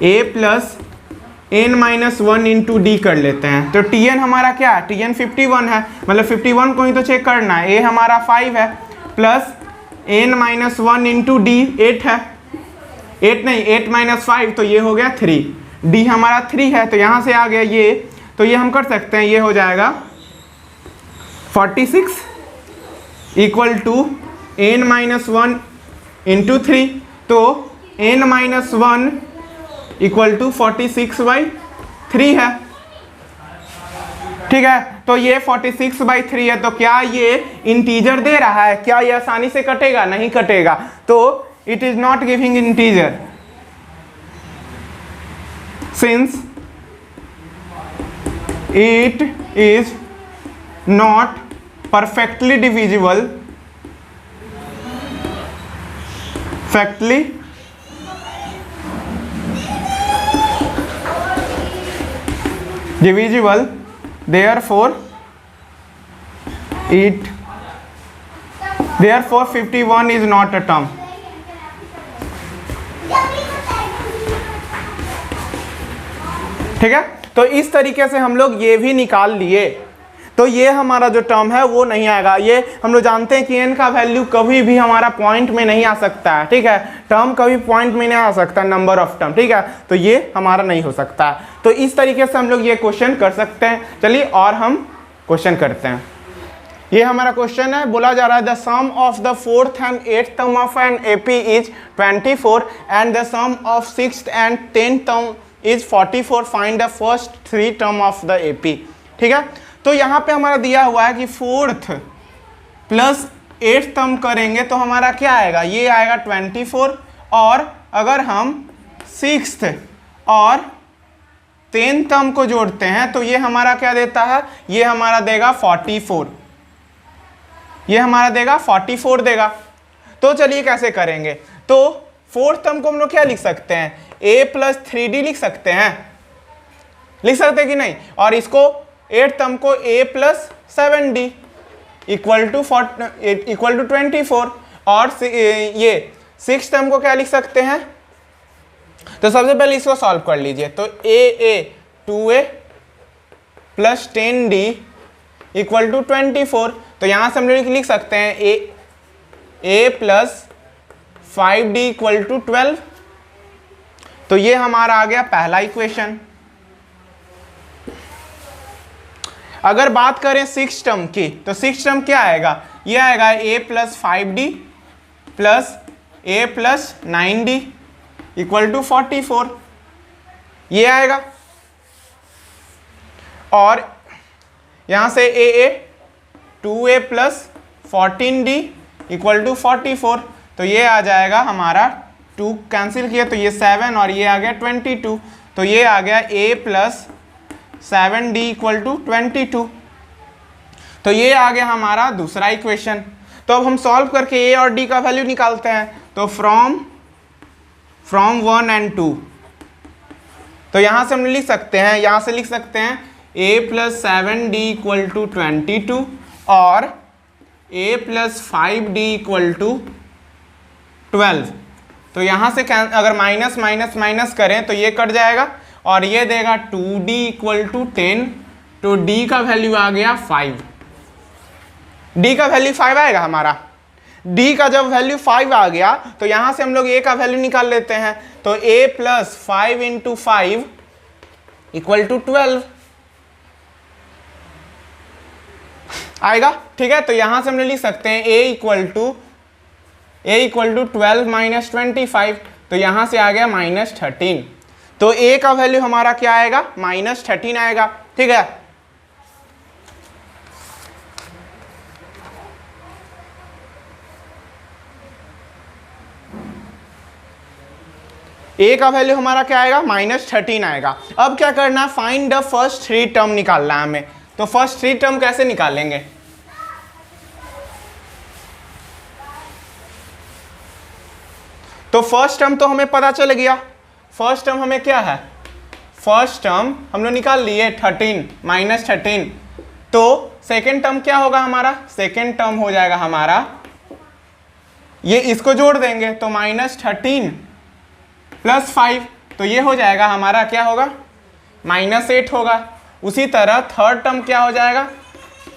A plus n minus 1 into d कर लेते हैं। तो TN हमारा क्या है, TN 51 है, मतलब 51 को ही तो चेक करना है, A हमारा 5 है plus n minus 1 into D 8 है, 8 नहीं 8 माइनस 5 तो ये हो गया 3, D हमारा 3 है, तो यहाँ से आ गया ये, तो ये हम कर सकते हैं, ये हो जाएगा 46 equal to n minus 1 into 3, तो n माइनस 1 इक्वल टू 46/3 है। ठीक है, तो ये 46/3 है, तो क्या ये इंटीजर दे रहा है, क्या ये आसानी से कटेगा, नहीं कटेगा, तो it is not giving integer since it is not perfectly divisible therefore it Therefore 51 is not a term. ठीक है, तो इस तरीके से हम लोग ये भी निकाल लिए। तो ये हमारा जो टर्म है वो नहीं आएगा। ये हम लोग जानते हैं कि n का वैल्यू कभी भी हमारा पॉइंट में नहीं आ सकता है। ठीक है, टर्म कभी पॉइंट में नहीं आ सकता, नंबर ऑफ टर्म। ठीक है, तो ये हमारा नहीं हो सकता है। तो इस तरीके से हम लोग ये क्वेश्चन कर सकते हैं। चलिए और हम क्वेश्चन करते हैं। ये हमारा क्वेश्चन है, बोला जा रहा है the sum of the 4th and 8th term of an AP is 24 and the sum of 6th and 10th term is 44, find the first 3 term of the AP. ठीक है, तो यहाँ पे हमारा दिया हुआ है कि 4th प्लस 8th टर्म करेंगे तो हमारा क्या आएगा, ये आएगा 24, और अगर हम 6th और 10th टर्म को जोड़ते हैं तो ये हमारा क्या देता है, ये हमारा देगा 44, ये हमारा देगा 44 देगा। तो चलिए कैसे करेंगे, तो 4th टर्म को हम लोग क्या लिख सकते हैं, a प्लस 3d लिख सकते हैं, लिख सकते हैं कि नहीं, और इसको 8th टर्म को a plus 7d equal to 24, और ये 6th टर्म को क्या लिख सकते हैं, तो सबसे पहले इसको सॉल्व कर लीजिए। तो a 2a plus 10d equal to 24, तो यहां से हम लोग लिख सकते हैं a plus 5d equal to 12। तो ये हमारा आ गया पहला इक्वेशन। अगर बात करें 6th टर्म की, तो 6th टर्म क्या आएगा, ये आएगा a plus 5d plus a plus 9d equal to 44, ये आएगा। और यहां से a 2a plus 14d equal to 44, तो ये आ जाएगा हमारा 2 कैंसिल किया तो ये 7 और ये आ गया 22, तो ये आ गया a plus 7d equal to 22। तो ये आ गया हमारा दूसरा इक्वेशन। तो अब हम सॉल्व करके a और d का वैल्यू निकालते हैं। तो फ्रॉम 1 and 2, तो यहां से हम लिख सकते हैं, यहां से लिख सकते हैं a plus 7d equal to 22 और a plus 5d equal to 12। तो यहाँ से अगर माइनस माइनस माइनस करें तो ये कट जाएगा और ये देगा 2d इक्वल टू 10, तो d का वैल्यू आ गया 5, d का वैल्यू 5 आएगा हमारा। d का जब वैल्यू 5 आ गया तो यहाँ से हम लोग a का वैल्यू निकाल लेते हैं। तो a plus 5 into 5 equal to 12 आएगा। ठीक है, तो यहां से हम लोग लिख सकते हैं a इक्वल टू 12 माइनस 25, तो यहां से आ गया माइनस 13। तो a का वैल्यू हमारा क्या आएगा, माइनस 13 आएगा। ठीक है, a का वैल्यू हमारा क्या आएगा, माइनस 13 आएगा। अब क्या करना है, फाइंड द फर्स्ट 3 टर्म निकालना है हमें। तो फर्स्ट 3 टर्म कैसे निकालेंगे, तो फर्स्ट टर्म तो हमें पता चल गया। फर्स्ट टर्म हमें क्या है, फर्स्ट टर्म हम लोग निकाल लिए 13 माइनस 13। तो सेकेंड टर्म क्या होगा हमारा, सेकेंड टर्म हो जाएगा हमारा, ये इसको जोड़ देंगे तो माइनस 13 प्लस 5, तो ये हो जाएगा हमारा क्या होगा, माइनस 8 होगा। उसी तरह थर्ड टर्म क्या हो जाएगा,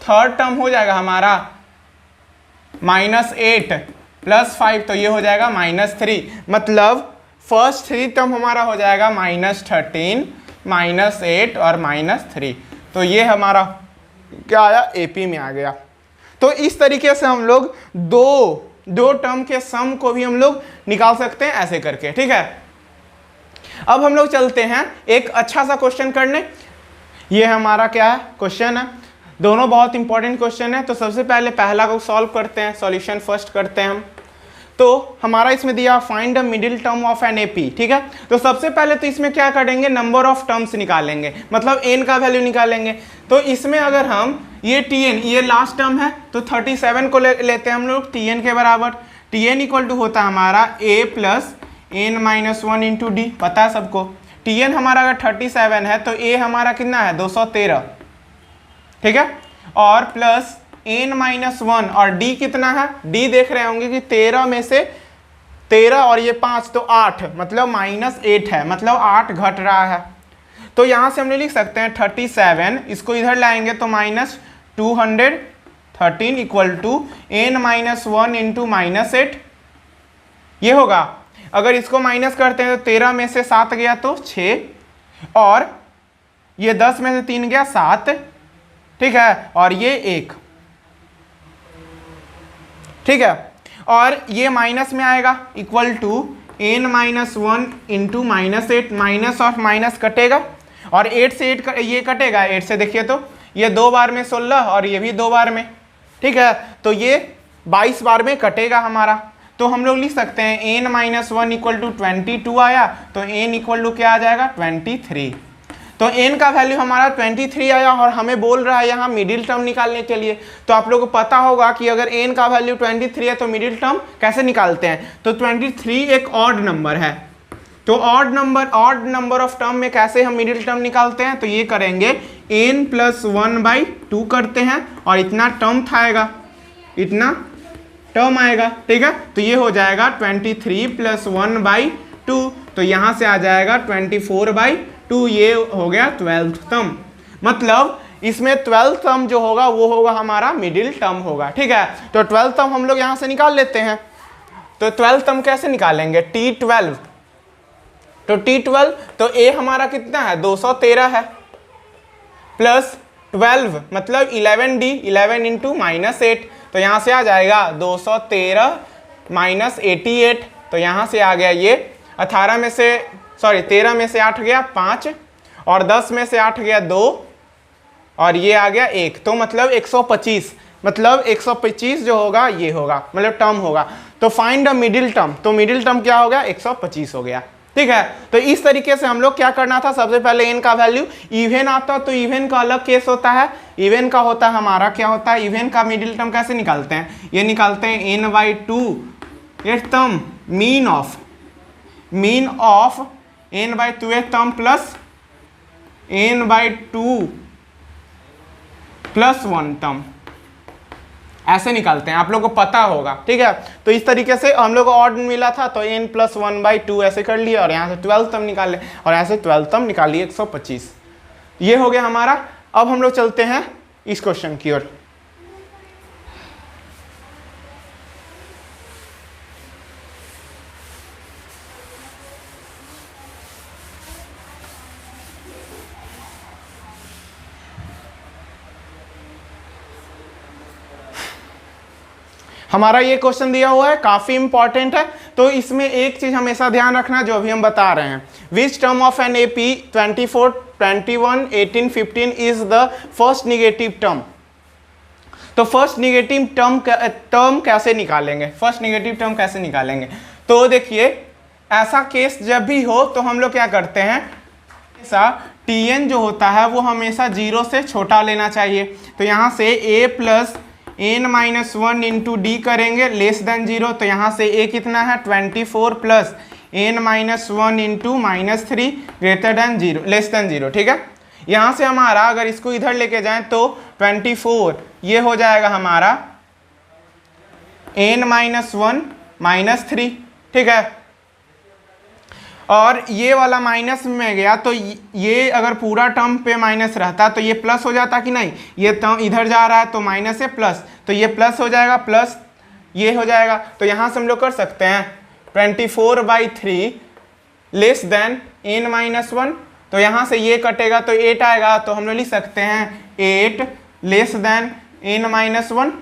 थर्ड टर्म हो जाएगा हमारा माइनस 8 प्लस 5, तो ये हो जाएगा माइनस 3। मतलब फर्स्ट 3 टर्म हमारा हो जाएगा माइनस 13 माइनस 8 और माइनस 3। तो ये हमारा क्या आया, एपी में आ गया। तो इस तरीके से हम लोग दो टर्म के सम को भी हम लोग निकाल सकते हैं ऐसे करके। ठीक है, अब हम लोग चलते हैं एक अच्छा सा क्वेश्चन करने। ये हमारा क्या है, क्वेश्चन है, दोनों बहुत इंपॉर्टेंट क्वेश्चन है। तो सबसे पहले पहला को सॉल्व करते हैं, सॉल्यूशन फर्स्ट करते हैं हम। तो हमारा इसमें दिया find the middle term of an AP. ठीक है, तो सबसे पहले तो इसमें क्या करेंगे, नंबर ऑफ टर्म्स निकालेंगे, मतलब एन का वैल्यू निकालेंगे। तो इसमें अगर हम ये tn, ये लास्ट टर्म है, तो 37 को लेते हैं हम लोग tn के बराबर। tn इक्वल टू होता है हमारा a plus n minus 1 into D, पता है सबको। tn हमारा अगर 37 है तो a हमारा कितना है, 213। ठीक है, और प्लस n-1 और d कितना है, d देख रहे होंगे कि 13 में से 13 और ये 5 तो 8, मतलब -8 है, मतलब 8 घट रहा है। तो यहां से हम लोग लिख सकते हैं 37, इसको इधर लाएंगे तो -213 इक्वल टू n-1 इंटू -8 ये होगा। अगर इसको माइनस करते हैं तो 13 में से 7 गया तो 6 और ये 10 में से 3 गया 7, ठीक है, और ये 1, ठीक है, और ये माइनस में आएगा equal to n-1 into -8, minus और माइनस कटेगा और 8 से 8 ये कटेगा, 8 से देखिए तो ये 2 बार में 16 और ये भी 2 बार में, ठीक है, तो ये 22 बार में कटेगा हमारा। तो हम लोग लिख सकते हैं n-1 इक्वल टू 22 आया, तो n इक्वल टू क्या आ जाएगा 23। तो n का वैल्यू हमारा 23 आया और हमें बोल रहा है यहाँ मिडिल टर्म निकालने के लिए। तो आप लोगों को पता होगा कि अगर n का वैल्यू 23 है तो मिडिल टर्म कैसे निकालते हैं। तो 23 एक ऑड नंबर है, तो ऑड नंबर ऑफ टर्म में कैसे हम मिडिल टर्म निकालते हैं, तो ये करेंगे n + 1/2 करते हैं और इतना टर्म आएगा, इतना टर्म आएगा, ठीक है। तो ये हो जाएगा 23 + 1/2, तो यहाँ से आ जाएगा 24/2, ये हो गया 12th टर्म। मतलब इसमें 12th टर्म जो होगा वो होगा हमारा मिडिल टर्म होगा, ठीक है। तो 12th टर्म हम लोग यहाँ से निकाल लेते हैं। तो 12th टर्म कैसे निकालेंगे, T12, तो T12 तो A हमारा कितना है 213 है, प्लस 12 मतलब 11D, 11 इंटू -8, तो यहाँ से आ जाएगा 213 - 88, तो यहाँ से आ गया ये 13 में से 8 गया 5 और 10 में से 8 गया 2 और ये आ गया 1, तो मतलब 125, मतलब 125 जो होगा ये होगा, मतलब टर्म होगा। तो फाइंड द मिडिल टर्म, तो मिडिल टर्म क्या हो गया 125 हो गया, ठीक है। तो इस तरीके से हम लोग क्या करना था, सबसे पहले n का वैल्यू इवन आता तो इवन का अलग केस होता है। इवन का होता है हमारा क्या होता है, इवन का मिडिल टर्म कैसे निकालते हैं, ये निकालते हैं n/2 एट टर्म मीन ऑफ n/2 एट टर्म प्लस n/2 + 1 टर्म, ऐसे निकालते हैं, आप लोगों को पता होगा, ठीक है। तो इस तरीके से हम लोग को ऑड मिला था तो n + 1/2 ऐसे कर लिए और यहाँ से 12 टर्म निकाले और ऐसे 12 टर्म निकाल लिए 125, ये हो गया हमारा। अब हम लोग चलते हैं इस क्वेश्चन की ओर। हमारा ये क्वेश्चन दिया हुआ है, काफी इंपॉर्टेंट है। तो इसमें एक चीज हमेशा ध्यान रखना जो अभी हम बता रहे हैं, which term of an AP 24, 21, 18, 15 is the first negative term. तो फर्स्ट निगेटिव टर्म कैसे निकालेंगे, फर्स्ट निगेटिव टर्म कैसे निकालेंगे, तो देखिए ऐसा केस जब भी हो तो हम लोग क्या करते हैं, ऐसा Tn जो होता है वो हमेशा 0 से छोटा लेना चाहिए। तो यहाँ से a + n-1 इंटू डी करेंगे <0, तो यहाँ से a कितना है 24 + n-1 इंटू -3 <0, ठीक है। यहाँ से हमारा अगर इसको इधर लेके जाएं तो 24 ये हो जाएगा हमारा n-1 -3, ठीक है। और ये वाला माइनस में गया तो ये अगर पूरा टर्म पे माइनस रहता तो ये प्लस हो जाता कि नहीं, ये टर्म इधर जा रहा है तो माइनस है प्लस, तो ये प्लस हो जाएगा, प्लस ये हो जाएगा। तो यहाँ से हम लोग कर सकते हैं 24/3 < n-1, तो यहाँ से ये कटेगा तो 8 आएगा, तो हम लोग लिख सकते हैं 8 < n-1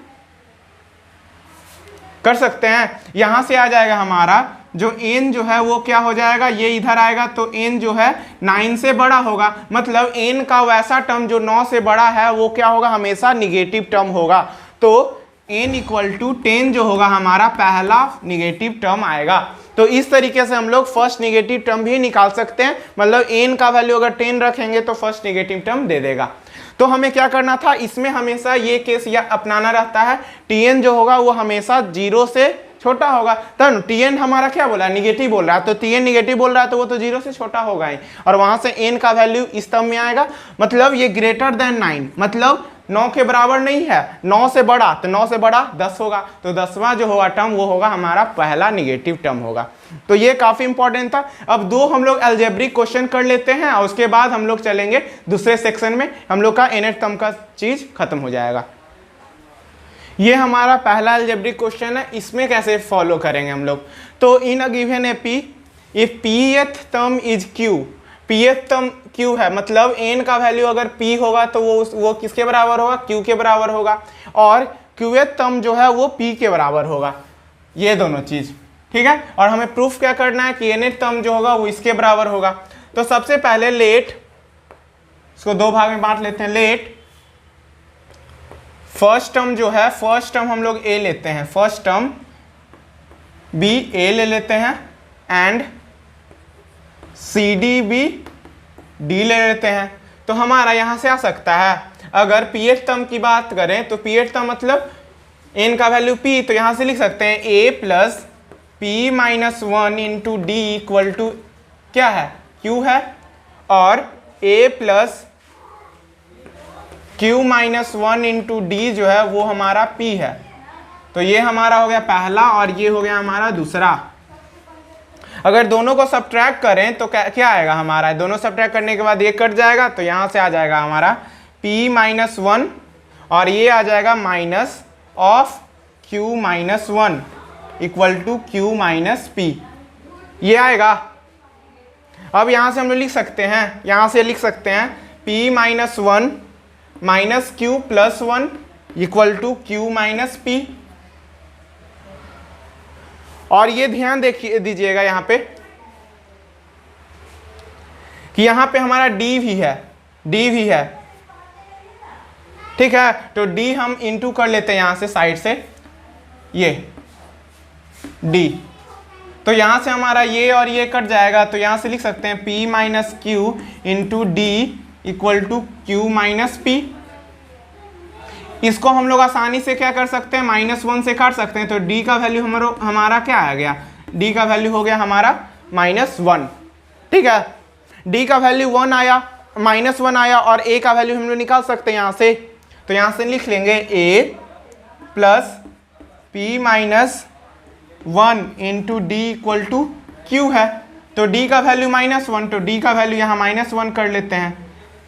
कर सकते हैं। यहाँ से आ जाएगा हमारा जो n जो है वो क्या हो जाएगा, ये इधर आएगा तो n जो है 9 से बड़ा होगा, मतलब n का वैसा टर्म जो 9 से बड़ा है वो क्या होगा, हमेशा निगेटिव टर्म होगा। तो n = 10 जो होगा हमारा पहला निगेटिव टर्म आएगा। तो इस तरीके से हम लोग फर्स्ट निगेटिव टर्म भी निकाल सकते हैं, मतलब n का वैल्यू अगर 10 रखेंगे तो फर्स्ट निगेटिव टर्म दे देगा। तो हमें क्या करना था, इसमें हमेशा ये केस या अपनाना रहता है, Tn जो होगा वो हमेशा 0 से छोटा होगा। तब Tn हमारा क्या बोला, निगेटिव बोल रहा है, तो Tn निगेटिव बोल रहा है तो वो तो 0 से छोटा होगा ही, और वहां से n का वैल्यू इस टर्म में आएगा, मतलब ये > 9, मतलब 9 के बराबर नहीं है, 9 से बड़ा, तो 9 से बड़ा 10 होगा, तो 10वां जो होगा टर्म वो होगा हमारा पहला निगेटिव टर्म होगा। तो ये काफी इंपॉर्टेंट था। अब दो हम लोग अलजेब्रिक क्वेश्चन कर लेते हैं और उसके बाद हम लोग चलेंगे दूसरे सेक्शन में, हम लोग का nth टर्म का चीज खत्म हो जाएगा। ये हमारा पहला अलजेब्रिक क्वेश्चन है, इसमें कैसे फॉलो करेंगे हम लोग। तो in a given A P, if pth term is q, pth term q है, मतलब n का वैल्यू अगर p होगा तो वो किसके बराबर होगा, q के बराबर होगा, और qth टर्म जो है वो p के बराबर होगा, ये दोनों चीज, ठीक है। और हमें प्रूफ क्या करना है कि nth टर्म जो होगा वो इसके बराबर होगा। तो सबसे पहले लेट, इसको दो भाग में बांट लेते हैं, लेट फर्स्ट टर्म जो है, फर्स्ट टर्म हम लोग a लेते हैं, फर्स्ट टर्म b a ले लेते हैं, and c d b d ले लेते हैं। तो हमारा यहां से आ सकता है, अगर pth टर्म की बात करें तो pth टर्म मतलब n का वैल्यू p, तो यहां से लिख सकते हैं a plus p minus 1 into d equal to क्या है, q है, और a plus q minus 1 into d जो है वो हमारा p है। तो ये हमारा हो गया पहला और ये हो गया हमारा दूसरा। अगर दोनों को सब्ट्रैक्ट करें तो क्या आएगा हमारा, दोनों सब्ट्रैक्ट करने के बाद ये कट जाएगा, तो यहाँ से आ जाएगा हमारा p माइनस 1 और ये आ जाएगा minus of q minus 1 equal to q minus p, ये आएगा। अब यहाँ से हम लोग लिख सकते हैं, यहाँ से लिख सकते हैं p minus 1 minus q plus 1 equal to q minus p। और ये ध्यान देखिए दीजिएगा यहाँ पे कि यहाँ पे हमारा d भी है, d भी है, ठीक है। तो d हम इंटू कर लेते हैं यहाँ से साइड से, ये d, तो यहाँ से हमारा ये और ये कट जाएगा, तो यहाँ से लिख सकते हैं p minus q into d equal to q minus p। इसको हम लोग आसानी से क्या कर सकते हैं, -1 से काट सकते हैं, तो d का वैल्यू हमारा क्या आ गया, d का वैल्यू हो गया हमारा -1, ठीक है। d का वैल्यू 1 आया, -1 आया, और a का वैल्यू हम लोग निकाल सकते हैं यहाँ से, तो यहाँ से लिख लेंगे a plus p minus 1 into d equal to q है। तो d का वैल्यू -1, तो d का वैल्यू यहाँ -1 कर लेते हैं,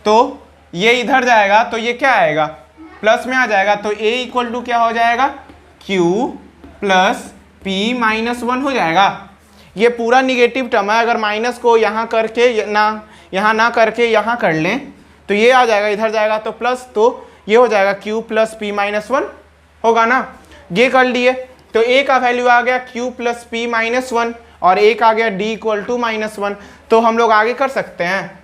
तो ये इधर जाएगा, तो ये क्या आएगा, प्लस में आ जाएगा, तो a इक्वल टू क्या हो जाएगा, q प्लस p माइनस 1 हो जाएगा। ये पूरा निगेटिव टर्म है, अगर माइनस को यहाँ करके यहाँ ना करके यहाँ कर लें तो ये आ जाएगा, इधर जाएगा तो प्लस, तो ये हो जाएगा q प्लस p माइनस 1 होगा ना, ये कर लिए। तो a का वैल्यू आ गया q प्लस p माइनस 1 और a का आ गया d इक्वल टू -1। तो हम लोग आगे कर सकते हैं,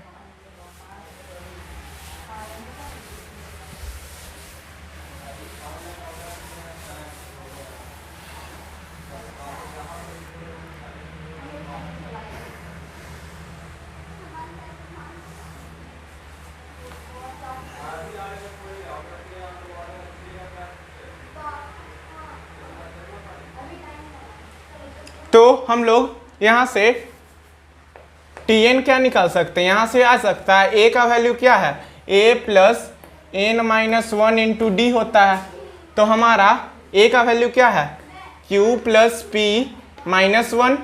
तो हम लोग यहाँ से tn क्या निकाल सकते हैं, यहाँ से आ सकता है a का वैल्यू क्या है, a plus n minus 1 into d होता है। तो हमारा a का वैल्यू क्या है, q प्लस p माइनस 1,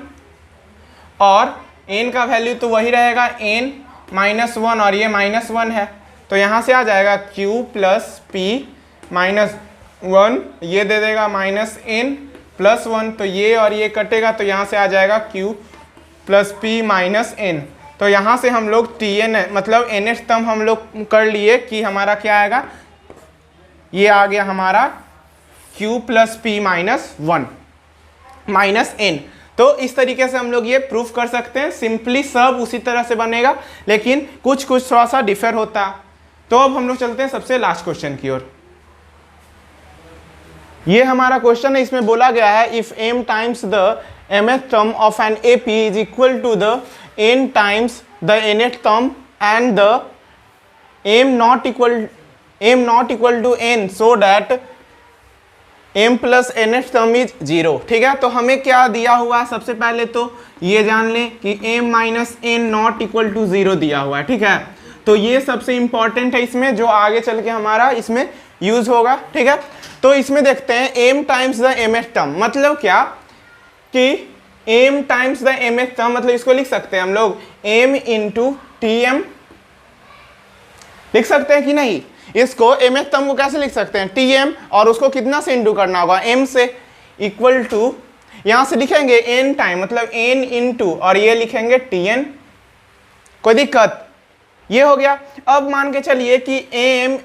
और n का वैल्यू तो वही रहेगा n माइनस 1 और ये -1 है, तो यहाँ से आ जाएगा q प्लस p माइनस 1, ये दे देगा -n प्लस 1, तो ये और ये कटेगा, तो यहाँ से आ जाएगा q plus p minus n। तो यहाँ से हम लोग tn मतलब nth टर्म हम लोग कर लिए कि हमारा क्या आएगा, ये आ गया हमारा q plus p minus 1 minus n। तो इस तरीके से हम लोग ये प्रूफ कर सकते हैं, सिंपली सब उसी तरह से बनेगा, लेकिन कुछ थोड़ा सा डिफर होता है। तो अब हम लोग चलते हैं सबसे लास्ट क्वेश्चन की ओर। ये हमारा क्वेश्चन है, इसमें बोला गया है if m times the mth term of an AP is equal to the n times the nth term and the m not equal to n so that m plus nth term is 0, ठीक है। तो हमें क्या दिया हुआ है, सबसे पहले तो ये जान लें कि m minus n not equal to 0 दिया हुआ है, ठीक है। तो ये सबसे इंपॉर्टेंट है इसमें, जो आगे चल के हमारा इसमें यूज होगा, ठीक है। तो इसमें देखते हैं m times the mth term, मतलब क्या कि m times the mth term, मतलब इसको लिख सकते हैं हम लोग m इंटू tm, लिख सकते हैं कि नहीं। इसको mth टर्म को कैसे लिख सकते हैं, tm, और उसको कितना से इंटू करना होगा, m से, इक्वल टू, यहां से लिखेंगे n टाइम, मतलब n इंटू, और ये लिखेंगे tn, कोई दिक्कत, ये हो गया। अब मान के चलिए कि m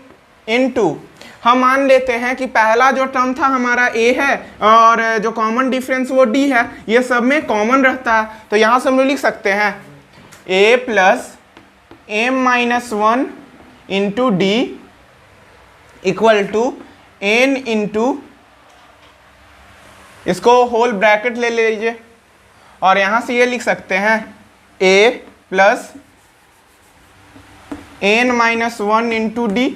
इंटू, हम मान लेते हैं कि पहला जो टर्म था हमारा a है और जो कॉमन डिफरेंस वो d है, ये सब में कॉमन रहता है, तो यहां से हम लोग लिख सकते हैं a plus m minus 1 into d equal to n into, इसको होल ब्रैकेट ले लीजिए, और यहां से ये लिख सकते हैं a plus n minus 1 into D,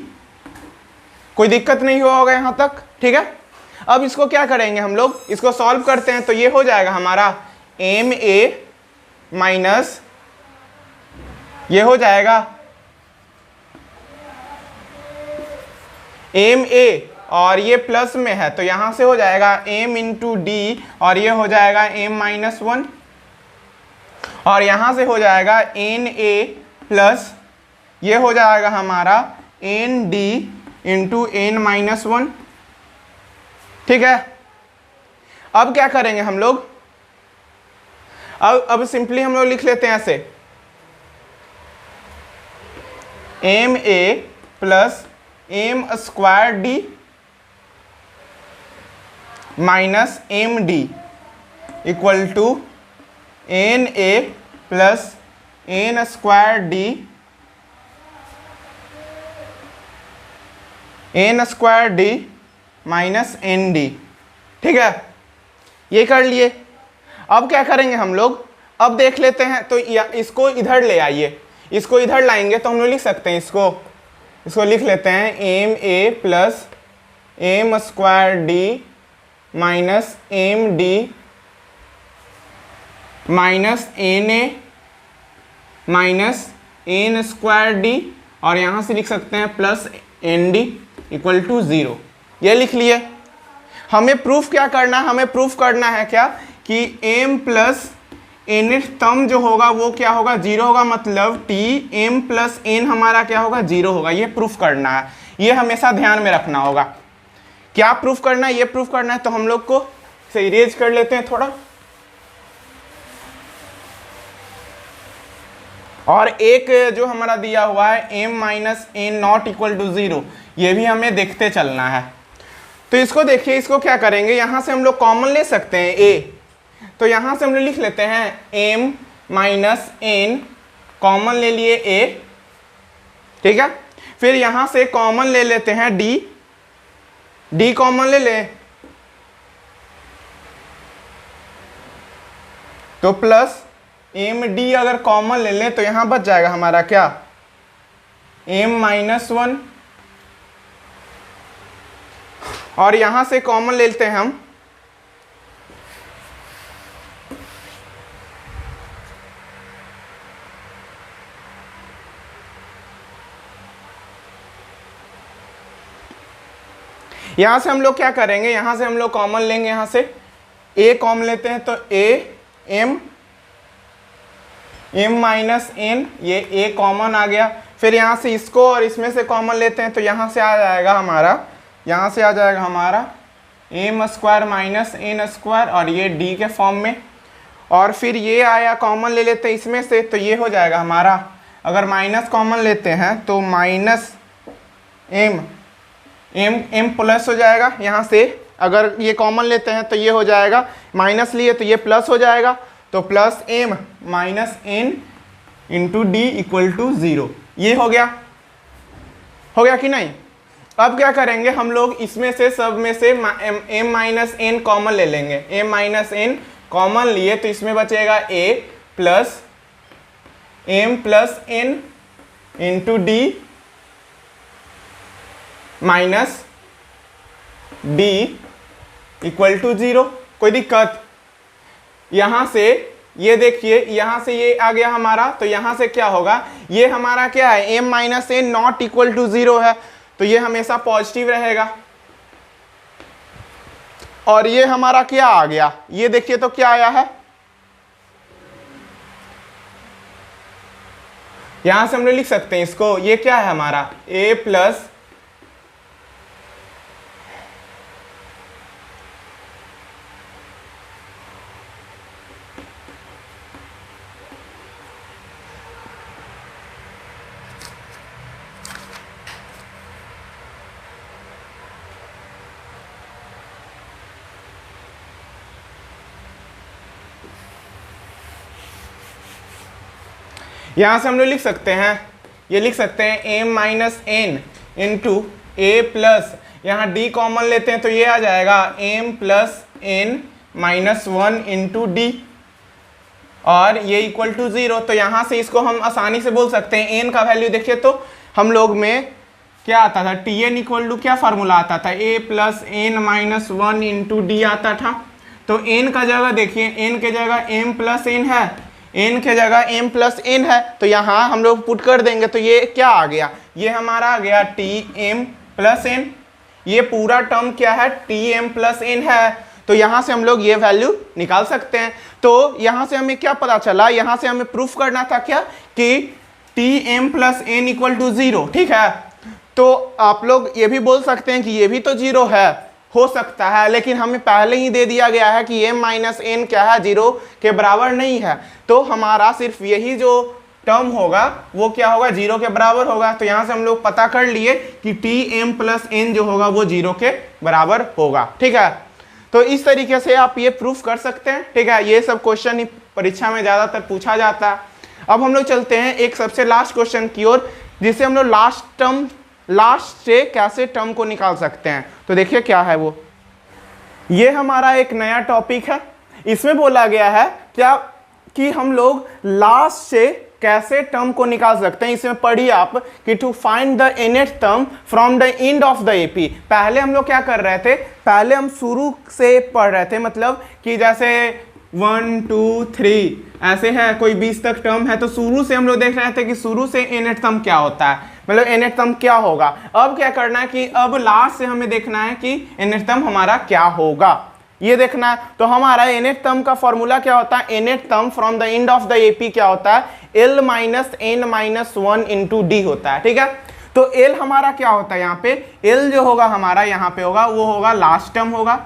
कोई दिक्कत नहीं हुआ होगा यहां तक, ठीक है। अब इसको क्या करेंगे हम लोग, इसको सॉल्व करते हैं, तो ये हो जाएगा हमारा एम ए माइनस, ये हो जाएगा एम ए, और ये प्लस में है तो यहां से हो जाएगा m इंटू डी, और ये हो जाएगा m माइनस 1, और यहां से हो जाएगा एन ए प्लस, ये हो जाएगा हमारा n d into n minus 1, ठीक है। अब क्या करेंगे हम लोग, अब सिंपली हम लोग लिख लेते हैं ऐसे, m a plus m square d minus m d equal to n a plus n square d n square d minus n d, ठीक है, ये कर लिए। अब क्या करेंगे हम लोग, अब देख लेते हैं, तो इसको इधर ले आइए, इसको इधर लाएंगे तो हम लोग लिख सकते हैं इसको लिख लेते हैं m a plus m square d minus m d minus n a minus n square d, और यहाँ से लिख सकते हैं plus n d equal to 0, ये लिख लिए। हमें प्रूफ क्या करना है, हमें प्रूफ करना है क्या कि m प्लस nth टर्म जो होगा वो क्या होगा, 0 होगा, मतलब t m प्लस n हमारा क्या होगा, 0 होगा, ये प्रूफ करना है, ये हमेशा ध्यान में रखना होगा। क्या प्रूफ करना है, ये प्रूफ करना है, तो हम लोग को इसे इरेज कर लेते हैं थोड़ा, और एक जो हमारा दिया हुआ है m minus n not equal to 0, ये भी हमें देखते चलना है। तो इसको देखिए, इसको क्या करेंगे, यहां से हम लोग कॉमन ले सकते हैं a, तो यहां से हम लोग लिख लेते हैं m माइनस एन, कॉमन ले लिए a, ठीक है। फिर यहां से कॉमन ले लेते हैं d कॉमन ले लें तो प्लस एम डी अगर कॉमन ले लें तो यहां बच जाएगा हमारा क्या, m माइनस 1, और यहां से कॉमन ले लेते हैं हम यहां से हम लोग क्या करेंगे, यहां से हम लोग कॉमन लेंगे, यहां से a कॉमन लेते हैं तो a m माइनस एन, ये a कॉमन आ गया। फिर यहां से इसको और इसमें से कॉमन लेते हैं तो यहां से आ जाएगा हमारा m square minus n square, और ये d के फॉर्म में, और फिर ये आया कॉमन ले लेते हैं इसमें से, तो ये हो जाएगा हमारा, अगर माइनस कॉमन लेते हैं तो माइनस m प्लस हो जाएगा, यहाँ से अगर ये कॉमन लेते हैं तो ये हो जाएगा, माइनस लिए तो ये प्लस हो जाएगा, तो plus m minus n into d equal to 0, ये हो गया कि नहीं। अब क्या करेंगे हम लोग, इसमें से सब में से m माइनस एन कॉमन ले लेंगे, m माइनस एन कॉमन लिए तो इसमें बचेगा a plus m plus n into d minus d equal to 0, कोई दिक्कत। यहां से ये देखिए, यहां से ये आ गया हमारा, तो यहां से क्या होगा, ये हमारा क्या है, m minus n not equal to 0 है, तो ये हमेशा पॉजिटिव रहेगा। और ये हमारा क्या आ गया, ये देखिए तो क्या आया है, यहां से हम लोग लिख सकते हैं इसको, ये क्या है हमारा a प्लस यहां से हम लोग लिख सकते हैं, ये लिख सकते हैं m minus n into a plus, यहाँ d कॉमन लेते हैं तो ये आ जाएगा m plus n minus 1 into d, और ये इक्वल टू 0। तो यहाँ से इसको हम आसानी से बोल सकते हैं, n का वैल्यू देखिए तो हम लोग में क्या आता था, टी एन इक्वल टू क्या फार्मूला आता था, a plus n minus 1 into d आता था। तो n का जगह देखिए, n के जगह m प्लस एन है, n के जगह m प्लस एन है, तो यहाँ हम लोग पुट कर देंगे तो ये क्या आ गया, ये हमारा आ गया टी एम प्लस एन। ये पूरा टर्म क्या है, टी एम प्लस एन है, तो यहाँ से हम लोग ये वैल्यू निकाल सकते हैं। तो यहाँ से हमें क्या पता चला, यहाँ से हमें प्रूफ करना था क्या कि t m plus n equal to 0, ठीक है। तो आप लोग ये भी बोल सकते हैं कि ये भी तो 0 है, हो सकता है, लेकिन हमें पहले ही दे दिया गया है कि m माइनस एन क्या है, 0 के बराबर नहीं है। तो हमारा सिर्फ यही जो टर्म होगा वो क्या होगा, 0 के बराबर होगा। तो यहाँ से हम लोग पता कर लिए कि टी एम प्लस एन जो होगा वो 0 के बराबर होगा, ठीक है। तो इस तरीके से आप ये प्रूफ कर सकते हैं, ठीक है। ये सब क्वेश्चन ही परीक्षा में ज़्यादातर पूछा जाता है। अब हम लोग चलते हैं एक सबसे लास्ट क्वेश्चन की ओर, जिसे हम लोग लास्ट से कैसे टर्म को निकाल सकते हैं। तो देखिए क्या है वो, ये हमारा एक नया टॉपिक है। इसमें बोला गया है क्या कि हम लोग लास्ट से कैसे टर्म को निकाल सकते हैं। इसमें पढ़िए आप कि to find the nth term from the end of the AP. पहले हम लोग क्या कर रहे थे, पहले हम शुरू से पढ़ रहे थे, मतलब कि जैसे 1 2 3 ऐसे है, कोई 20 तक टर्म है, तो शुरू से हम लोग देख रहे थे कि शुरू से nth टर्म क्या होता है, मतलब nth टर्म क्या होगा। अब क्या करना है कि अब लास्ट से हमें देखना है कि nth टर्म हमारा क्या होगा, ये देखना है। तो हमारा nth टर्म का फॉर्मूला क्या होता है, nth term from the end of the AP क्या होता है, l minus n minus 1 into d होता है, ठीक है। तो l हमारा क्या होता है, यहाँ पे l जो होगा हमारा यहाँ पे होगा वो होगा लास्ट टर्म होगा,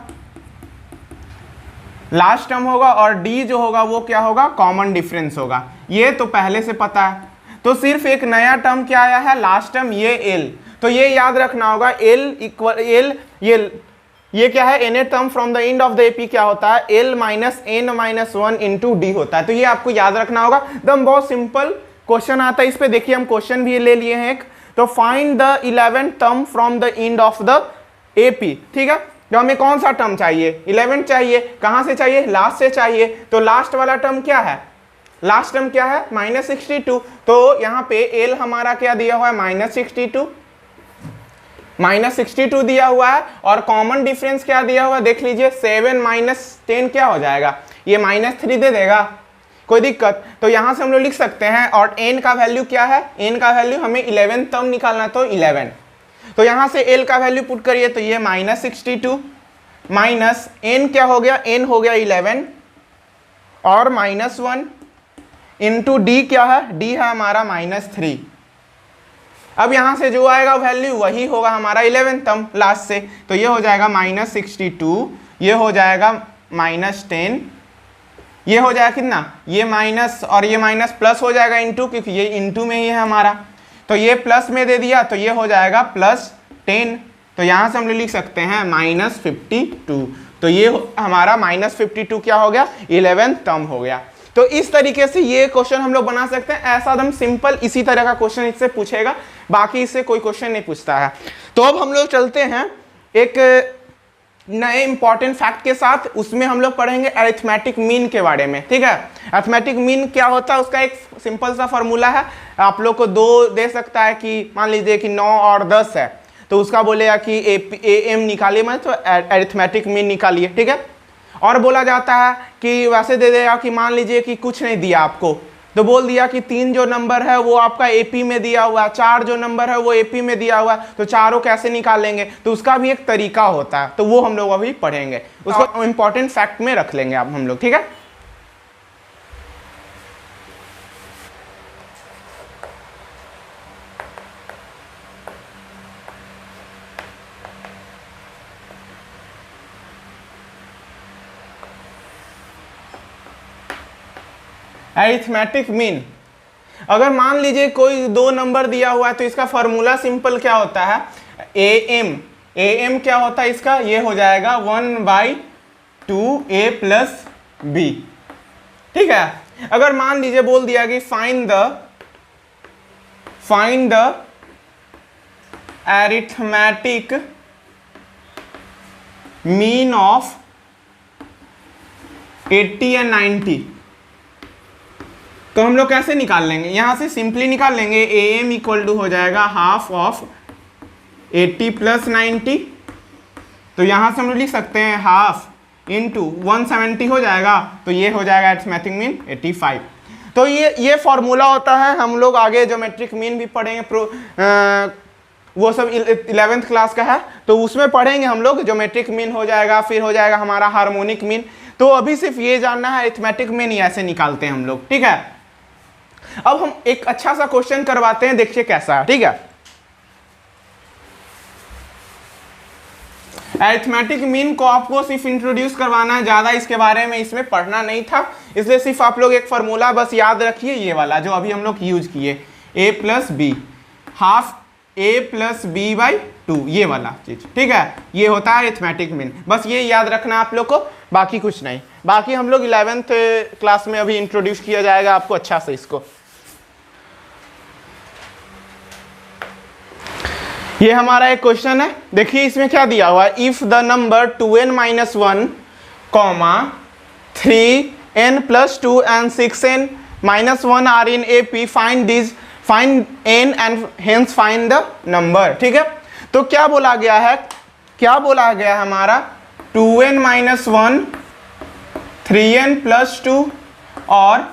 लास्ट टर्म होगा, और d जो होगा वो क्या होगा, कॉमन डिफरेंस होगा। ये तो पहले से पता है। तो सिर्फ एक नया टर्म क्या आया है, लास्ट टर्म, ये l। तो ये याद रखना होगा, l इक्वल ये क्या है, nth term from the end of the AP क्या होता है, l minus n minus 1 into d होता है। तो ये आपको याद रखना होगा। एकदम बहुत सिंपल क्वेश्चन आता है इस पे। देखिए हम क्वेश्चन भी ले लिए हैं एक, तो find the 11th term from the end of the AP, ठीक है। तो हमें कौन सा टर्म चाहिए, 11 चाहिए। कहां से चाहिए, लास्ट से चाहिए। तो लास्ट वाला टर्म क्या है, लास्ट टर्म क्या है, -62। तो यहाँ पे l हमारा क्या दिया हुआ है, -62 दिया हुआ है, और कॉमन डिफरेंस क्या दिया हुआ है, देख लीजिए 7 माइनस 10 क्या हो जाएगा, ये -3 दे देगा, कोई दिक्कत। तो यहाँ से हम लोग लिख सकते हैं, और n का वैल्यू क्या है, n का वैल्यू हमें 11th टर्म निकालना, तो 11। तो यहाँ से l का वैल्यू पुट करिए, तो ये -62 माइनस n क्या हो गया, n हो गया 11 और -1 इंटू डी क्या है, d है हमारा -3। अब यहाँ से जो आएगा वैल्यू वही होगा हमारा 11th टर्म लास्ट से। तो ये हो जाएगा -62, ये हो जाएगा -10, ये हो जाएगा कितना, ये माइनस और ये माइनस प्लस हो जाएगा इंटू, क्योंकि ये इंटू में ही है हमारा। तो ये प्लस में दे दिया, तो ये हो जाएगा +10। तो यहाँ से हम लोग लिख सकते हैं -52। तो ये हमारा -52 क्या हो गया, 11th टर्म हो गया। तो इस तरीके से ये क्वेश्चन हम लोग बना सकते हैं। ऐसा एकदम सिंपल इसी तरह का क्वेश्चन इससे पूछेगा, बाकी इससे कोई क्वेश्चन नहीं पूछता है। तो अब हम लोग चलते हैं एक नए इंपॉर्टेंट फैक्ट के साथ। उसमें हम लोग पढ़ेंगे अरिथमेटिक मीन के बारे में, ठीक है। अरिथमेटिक मीन क्या होता है, उसका एक सिंपल सा फॉर्मूला है। आप लोग को 2 दे सकता है कि मान लीजिए कि 9 और 10 है, तो उसका बोलेगा कि AM निकालिए, मतलब तो अरिथमेटिक मीन निकालिए, ठीक है। और बोला जाता है कि वैसे दे देगा कि मान लीजिए कि कुछ नहीं दिया आपको, तो बोल दिया कि 3 जो नंबर है वो आपका एपी में दिया हुआ है, 4 जो नंबर है वो एपी में दिया हुआ है, तो चारों कैसे निकालेंगे, तो उसका भी एक तरीका होता है, तो वो हम लोग अभी पढ़ेंगे, उसको इंपॉर्टेंट फैक्ट में रख लेंगे अब हम लोग, ठीक है। अरिथमेटिक मीन, अगर मान लीजिए कोई 2 नंबर दिया हुआ है तो इसका फॉर्मूला सिंपल क्या होता है, एम क्या होता है इसका, ये हो जाएगा 1/2 a प्लस बी, ठीक है। अगर मान लीजिए बोल दिया कि find the arithmetic mean of 80 and 90, तो हम लोग कैसे निकाल लेंगे, यहां से सिंपली निकाल लेंगे, am इक्वल टू हो जाएगा हाफ ऑफ 80 प्लस 90, तो यहां से हम लोग लिख सकते हैं हाफ इंटू 170 हो जाएगा, तो ये हो जाएगा अरिथमेटिक मीन 85। तो ये फॉर्मूला होता है, हम लोग आगे ज्योमेट्रिक मीन भी पढ़ेंगे, वो सब 11th क्लास का है, तो उसमें पढ़ेंगे हम लोग, ज्योमेट्रिक मीन हो जाएगा, फिर हो जाएगा हमारा हार्मोनिक मीन। तो अभी सिर्फ ये जानना है अरिथमेटिक मीन ही ऐसे निकालते हैं हम लोग, ठीक है। अब हम एक अच्छा सा क्वेश्चन करवाते हैं, देखिए कैसा है, ठीक है। अरिथमेटिक मीन को आपको सिर्फ इंट्रोड्यूस करवाना है, ज्यादा इसके बारे में इसमें पढ़ना नहीं था, इसलिए सिर्फ आप लोग एक फॉर्मूला बस याद रखिए, ये वाला जो अभी हम लोग यूज किए, a plus b, half a plus b by 2, ये वाला चीज, ठीक है, ये होता है अरिथमेटिक मीन, बस ये याद रखना आप लोग को, बाकी कुछ नहीं। बाकी हम लोग 11th क्लास में अभी इंट्रोड्यूस किया जाएगा आपको अच्छा से इसको। ये हमारा एक क्वेश्चन है, देखिए इसमें क्या दिया हुआ है, if the number 2n minus 1 comma 3n plus 2 and 6n minus 1 are in AP, find n and hence find the number, ठीक है। तो क्या बोला गया है हमारा 2n माइनस 1, 3n प्लस 2 और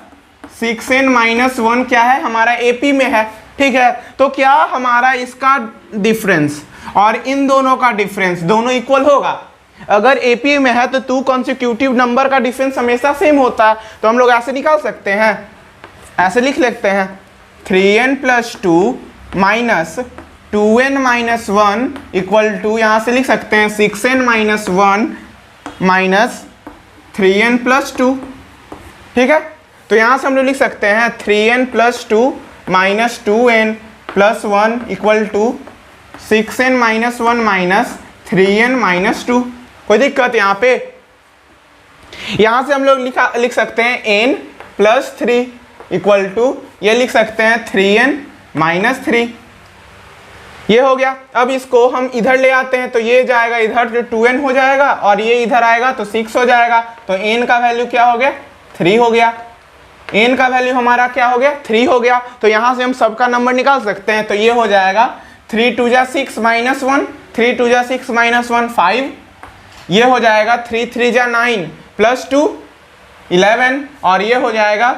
6n माइनस 1 क्या है हमारा AP में है, ठीक है। तो क्या हमारा इसका डिफरेंस और इन दोनों का डिफरेंस दोनों इक्वल होगा, अगर AP में है तो 2 कॉन्सिक्यूटिव नंबर का डिफरेंस हमेशा सेम होता है, तो हम लोग ऐसे निकाल सकते हैं, ऐसे लिख लेते हैं 3n plus 2 minus 2n minus 1 equal to, यहां से लिख सकते हैं 6n minus 1 minus 3n plus 2, ठीक है। तो यहां से हम लोग लिख सकते हैं 3n plus 2 minus 2n plus 1 equal to 6n minus 1 minus 3n minus 2। कोई दिक्कत यहाँ पे, यहां से हम लोग लिख सकते हैं n प्लस 3 इक्वल टू, ये लिख सकते हैं 3n माइनस 3, ये हो गया। अब इसको हम इधर ले आते हैं, तो ये जाएगा इधर, जो 2n हो जाएगा, और ये इधर आएगा तो 6 हो जाएगा, तो n का वैल्यू क्या हो गया, 3 हो गया, n का वैल्यू हमारा क्या हो गया, 3 हो गया। तो यहां से हम सबका नंबर निकाल सकते हैं, तो ये हो जाएगा 3 2 जा 6 माइनस 1, 3 2 जा 6 माइनस 1 5, ये हो जाएगा 3 3 जा 9 प्लस 2 11, और ये हो जाएगा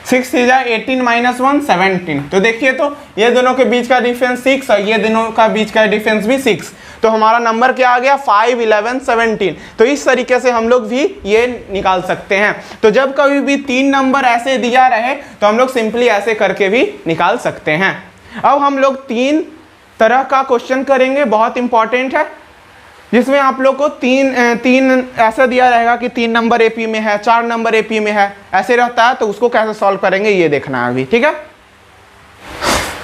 6 3 जा 18 माइनस 1 17। तो देखिए, तो ये दोनों के बीच का डिफरेंस 6 और ये दोनों का बीच का डिफरेंस भी 6, तो हमारा नंबर क्या आ गया 5 11 17। तो इस तरीके से हम लोग भी ये निकाल सकते हैं। तो जब कभी भी 3 नंबर ऐसे दिया रहे तो हम लोग सिंपली ऐसे करके भी निकाल सकते हैं। अब हम लोग 3 तरह का क्वेश्चन करेंगे, बहुत इंपॉर्टेंट है, जिसमें आप लोग को तीन ऐसा दिया रहेगा कि 3 नंबर AP में है, 4 नंबर AP में है, ऐसे रहता है, तो उसको कैसे सॉल्व करेंगे ये देखना है अभी, ठीक है।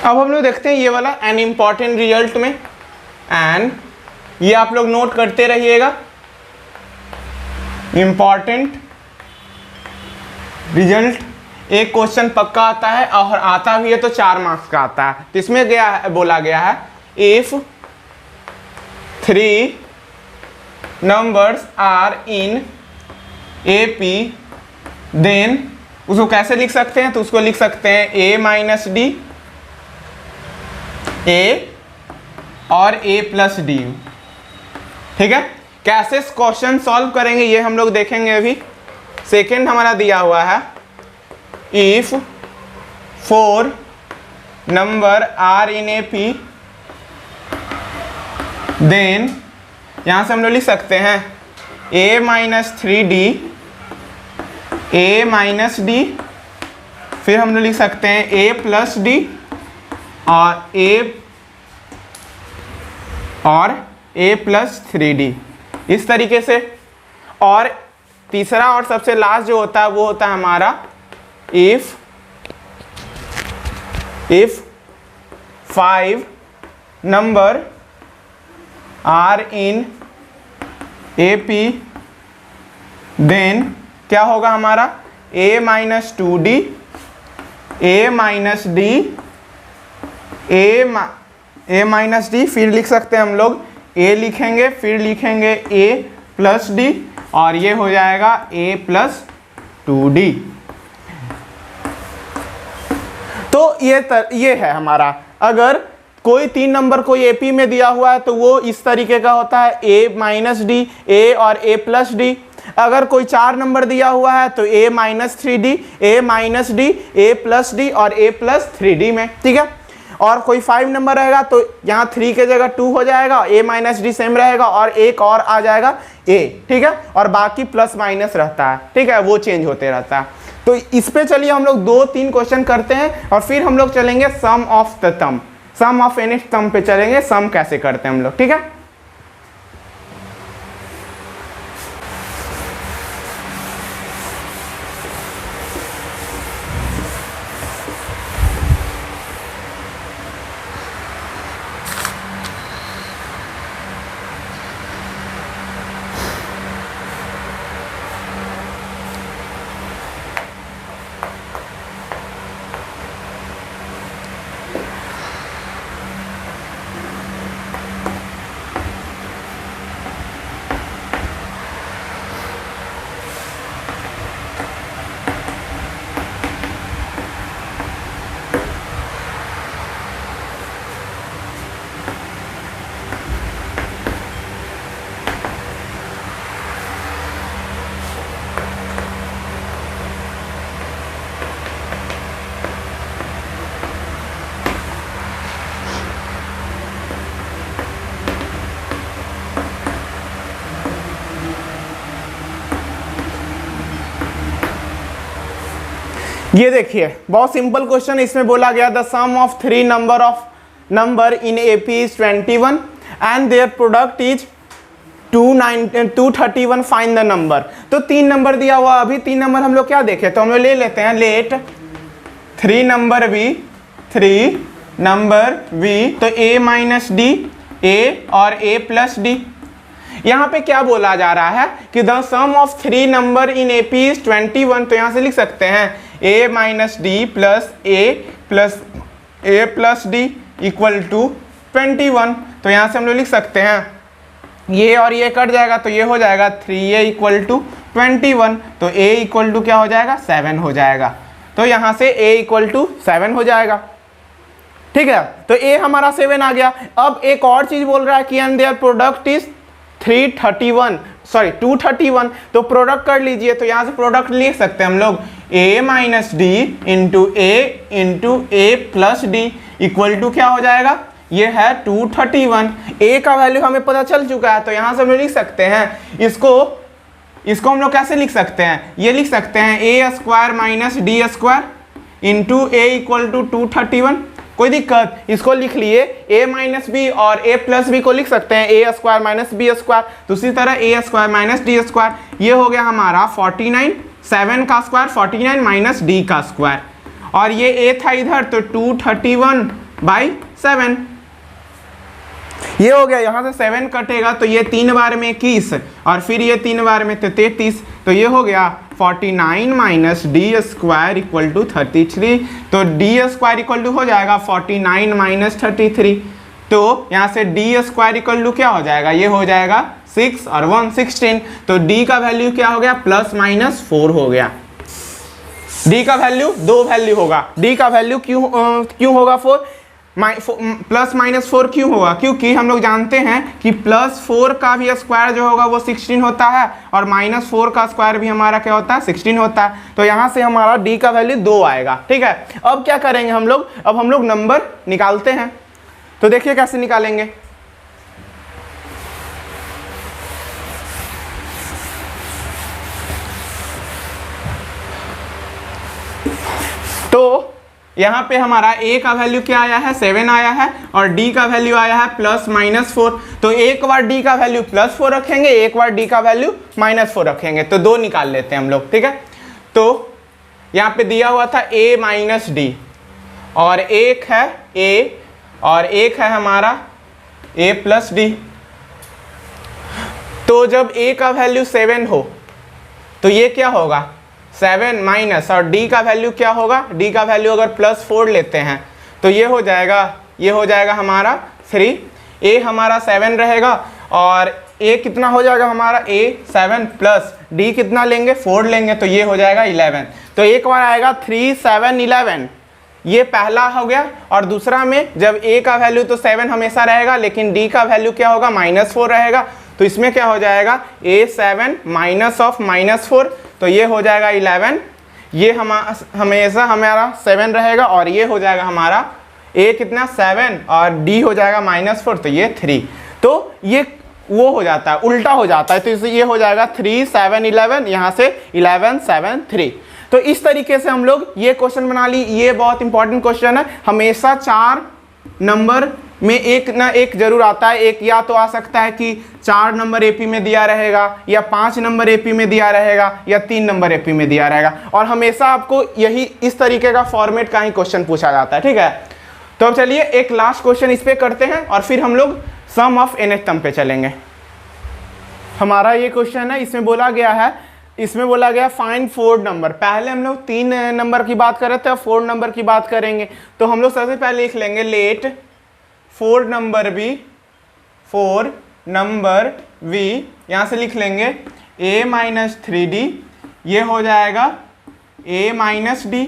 अब हम लोग देखते हैं ये वाला एन इम्पॉर्टेंट रिजल्ट में, एंड ये आप लोग नोट करते रहिएगा, इंपॉर्टेंट रिजल्ट, एक क्वेश्चन पक्का आता है और आता भी है तो 4 मार्क्स का आता है। तो इसमें बोला गया है if 3 numbers are in AP then, उसको कैसे लिख सकते हैं, तो उसको लिख सकते हैं a माइनस डी, a और a प्लस डी, ठीक है। कैसे क्वेश्चन सॉल्व करेंगे ये हम लोग देखेंगे अभी। सेकेंड हमारा दिया हुआ है if 4 number are in A P then यहां से हम लोग लिख सकते हैं a minus 3d a minus D, फिर हम लोग लिख सकते हैं a प्लस डी और a प्लस 3d इस तरीके से। और तीसरा और सबसे लास्ट जो होता है वो होता है हमारा if 5 number are in A P then क्या होगा हमारा a minus 2d a minus D a minus D, फिर लिख सकते हैं हम लोग a लिखेंगे, फिर लिखेंगे a प्लस डी और ये हो जाएगा a प्लस 2d। तो ये है हमारा। अगर कोई 3 नंबर कोई एपी में दिया हुआ है तो वो इस तरीके का होता है a माइनस डी a और a प्लस डी। अगर कोई 4 नंबर दिया हुआ है तो a minus 3d a minus D a plus D और a प्लस 3d में, ठीक है। और कोई 5 नंबर रहेगा तो यहाँ 3 के जगह 2 हो जाएगा, a माइनस डी सेम रहेगा और एक और आ जाएगा a, ठीक है। और बाकी प्लस माइनस रहता है, ठीक है, वो चेंज होते रहता है। तो इस पे चलिए हम लोग 2-3 क्वेश्चन करते हैं और फिर हम लोग चलेंगे sum of the thumb, sum of any thumb पे चलेंगे, सम कैसे करते हैं हम लोग, ठीक है। ये देखिए बहुत सिंपल क्वेश्चन, इसमें बोला गया the sum of 3 number in AP is 21 and their product is 231, find the number. तो 3 नंबर दिया हुआ, अभी 3 नंबर हम लोग क्या देखे, तो हम लोग ले लेते हैं लेट 3 नंबर बी, तो a माइनस डी a और a प्लस डी। यहाँ पे क्या बोला जा रहा है कि the sum of 3 number in AP is 21, तो यहाँ से लिख सकते हैं a minus D plus a plus D equal to 21। तो यहाँ से हम लोग लिख सकते हैं ये और ये कट जाएगा तो ये हो जाएगा 3a इक्वल टू 21, तो a इक्वल टू क्या हो जाएगा 7 हो जाएगा। तो यहाँ से a इक्वल टू 7 हो जाएगा, ठीक है। तो a हमारा 7 आ गया। अब एक और चीज बोल रहा है कि एंड देयर प्रोडक्ट इज 231, तो प्रोडक्ट कर लीजिए। तो यहाँ से प्रोडक्ट लिख सकते हैं हम लोग a minus D into a plus D equal to क्या हो जाएगा, ये है 231। a का वैल्यू हमें पता चल चुका है, तो यहाँ से हम लोग लिख सकते हैं इसको हम लोग कैसे लिख सकते हैं, ये लिख सकते हैं a square minus D square into a equal to 231। कोई दिक्कत, इसको लिख लिए a माइनस बी और a प्लस बी को लिख सकते हैं a square minus B square. दूसरी तरह a square minus D square, ये हो गया हमारा 49, 7 का स्क्वायर 49 माइनस डी का स्क्वायर, और ये a था इधर तो 231/7, ये हो गया। यहाँ से 7 कटेगा तो ये 3 बार में 21 और फिर ये 3 बार में 33, तो ये हो गया 49 minus D square equal to 33। तो डी स्क्वायर इक्वल टू हो जाएगा 49 माइनस 33, तो यहाँ से डी स्क्वायर इक्वल टू क्या हो जाएगा, ये हो जाएगा 6 और 1 16। तो डी का वैल्यू क्या हो गया, प्लस माइनस 4 हो गया। डी का वैल्यू 2 वैल्यू होगा, डी का वैल्यू क्यों होगा 4, प्लस माइनस 4 क्यों होगा? क्योंकि हम लोग जानते हैं कि प्लस 4 का भी स्क्वायर जो होगा वो 16 होता है और माइनस 4 का स्क्वायर भी हमारा क्या होता है? 16 होता है। तो यहाँ से हमारा डी का वैल्यू 2 आएगा। ठीक है, अब क्या करेंगे हम लोग? अब हम लोग नंबर निकालते हैं। तो देखिए कैसे निकालेंगे। तो यहाँ पे हमारा a का वैल्यू क्या आया है? 7 आया है और d का वैल्यू आया है प्लस माइनस 4। तो एक बार d का वैल्यू प्लस 4 रखेंगे, एक बार d का वैल्यू माइनस 4 रखेंगे, तो 2 निकाल लेते हैं हम लोग। ठीक है, तो यहाँ पे दिया हुआ था a माइनस डी और एक है a और एक है हमारा a प्लस डी। तो जब a का वैल्यू 7 हो तो ये क्या होगा? 7 माइनस, और d का वैल्यू क्या होगा? d का वैल्यू अगर प्लस 4 लेते हैं तो ये हो जाएगा हमारा 3। a हमारा 7 रहेगा और a कितना हो जाएगा हमारा? a 7 प्लस d कितना लेंगे? 4 लेंगे, तो ये हो जाएगा 11। तो एक बार आएगा 3 7 11, ये पहला हो गया। और दूसरा में जब a का वैल्यू तो 7 हमेशा रहेगा, लेकिन d का वैल्यू क्या होगा? माइनस 4 रहेगा। तो इसमें क्या हो जाएगा? a 7 माइनस ऑफ माइनस 4, तो ये हो जाएगा 11। ये हमेशा हमारा 7 रहेगा और ये हो जाएगा हमारा a कितना? 7 और d हो जाएगा माइनस 4, तो ये 3। तो ये वो हो जाता है, उल्टा हो जाता है। तो इसे ये हो जाएगा 3 7 11, यहाँ से 11 7 3। तो इस तरीके से हम लोग ये क्वेश्चन बना ली। ये बहुत इंपॉर्टेंट क्वेश्चन है। हमेशा 4 नंबर में एक ना एक जरूर आता है। एक या तो आ सकता है कि 4 नंबर एपी में दिया रहेगा, या 5 नंबर एपी में दिया रहेगा, या 3 नंबर एपी में दिया रहेगा। और हमेशा आपको यही इस तरीके का फॉर्मेट का ही क्वेश्चन पूछा जाता है। ठीक है, तो अब चलिए एक लास्ट क्वेश्चन इस पे करते हैं और फिर हम लोग सम ऑफ nth टर्म पे चलेंगे। हमारा ये क्वेश्चन है, इसमें बोला गया फाइंड 4 नंबर। पहले हम लोग 3 नंबर की बात कर रहे थे, अब 4 नंबर की बात करेंगे। तो हम लोग सबसे पहले लिख लेंगे लेट 4 नंबर v, यहाँ से लिख लेंगे a माइनस 3d, ये हो जाएगा a माइनस d,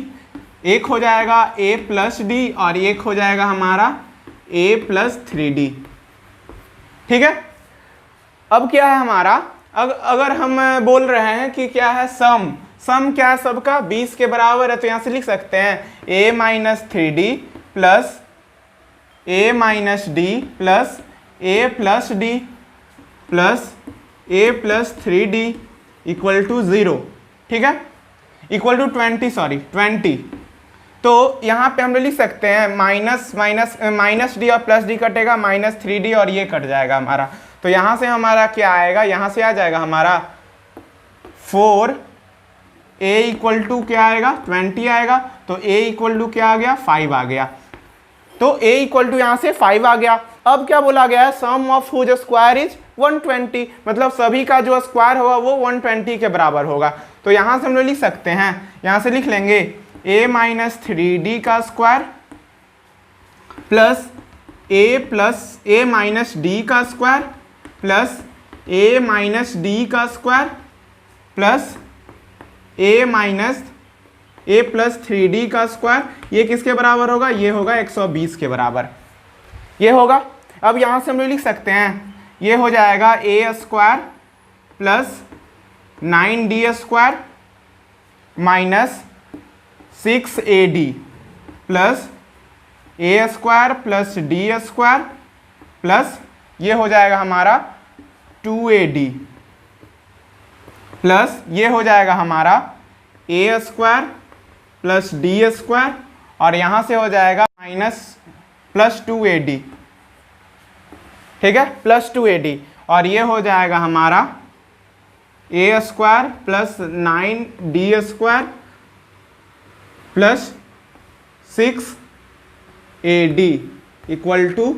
एक हो जाएगा a प्लस d और एक हो जाएगा हमारा a प्लस 3d। ठीक है, अब क्या है हमारा? अगर हम बोल रहे हैं कि क्या है? सम क्या है सबका? 20 के बराबर है, तो यहाँ से लिख सकते हैं a minus 3d plus a minus d plus a plus d plus a plus 3d equal to 0। ठीक है, इक्वल टू 20। तो यहाँ पे हम लोग लिख सकते हैं माइनस डी और प्लस डी कटेगा, माइनस 3d और ये कट जाएगा हमारा। तो यहाँ से हमारा क्या आएगा? यहाँ से आ जाएगा हमारा 4 a इक्वल टू क्या आएगा? 20 आएगा। तो a इक्वल टू क्या आ गया? 5 आ गया। तो a इक्वल टू यहाँ से 5 आ गया। अब क्या बोला गया है? सम ऑफ हुज स्क्वायर इज 120, मतलब सभी का जो स्क्वायर होगा वो 120 के बराबर होगा। तो यहाँ से हम लोग लिख सकते हैं, यहाँ से लिख लेंगे a माइनस 3d का square plus a minus d का square plus a minus d का square plus a plus 3d का स्क्वायर। ये किसके बराबर होगा? ये होगा 120 के बराबर, ये होगा। अब यहाँ से हम लोग लिख सकते हैं, ये हो जाएगा a square plus 9d square minus 6ad plus a square plus d square plus ये हो जाएगा हमारा 2ad प्लस ये हो जाएगा हमारा a square plus d square और यहाँ से हो जाएगा माइनस प्लस 2ad। ठीक है, प्लस 2ad और ये हो जाएगा हमारा a square plus 9d square plus 6ad equal to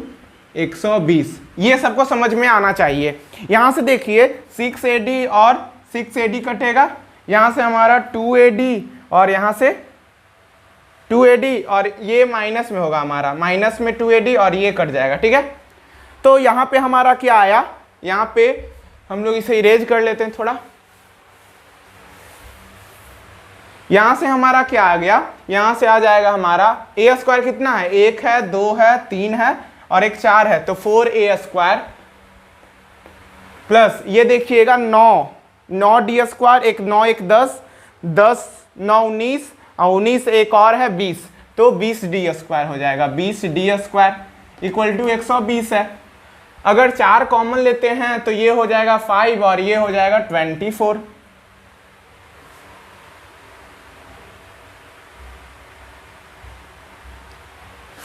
120। ये सबको समझ में आना चाहिए। यहाँ से देखिए 6ad और 6ad कटेगा, यहाँ से हमारा 2ad और यहाँ से 2ad और ये माइनस में होगा हमारा, माइनस में 2ad और ये कट जाएगा। ठीक है, तो यहाँ पे हमारा क्या आया? यहाँ पे हम लोग इसे इरेज कर लेते हैं थोड़ा। यहां से हमारा क्या आ गया, यहां से आ जाएगा हमारा ए स्क्वायर कितना है, 1 है, 2 है, 3 है और एक 4 है, तो 4a स्क्वायर प्लस ये देखिएगा 9 डी स्क्वायर, एक 9 एक 10, 10 9 19 और 19 एक और है 20, तो 20 डी स्क्वायर हो जाएगा। 20 डी स्क्वायर इक्वल टू 120 है। अगर 4 कॉमन लेते हैं तो ये हो जाएगा 5 और ये हो जाएगा 24,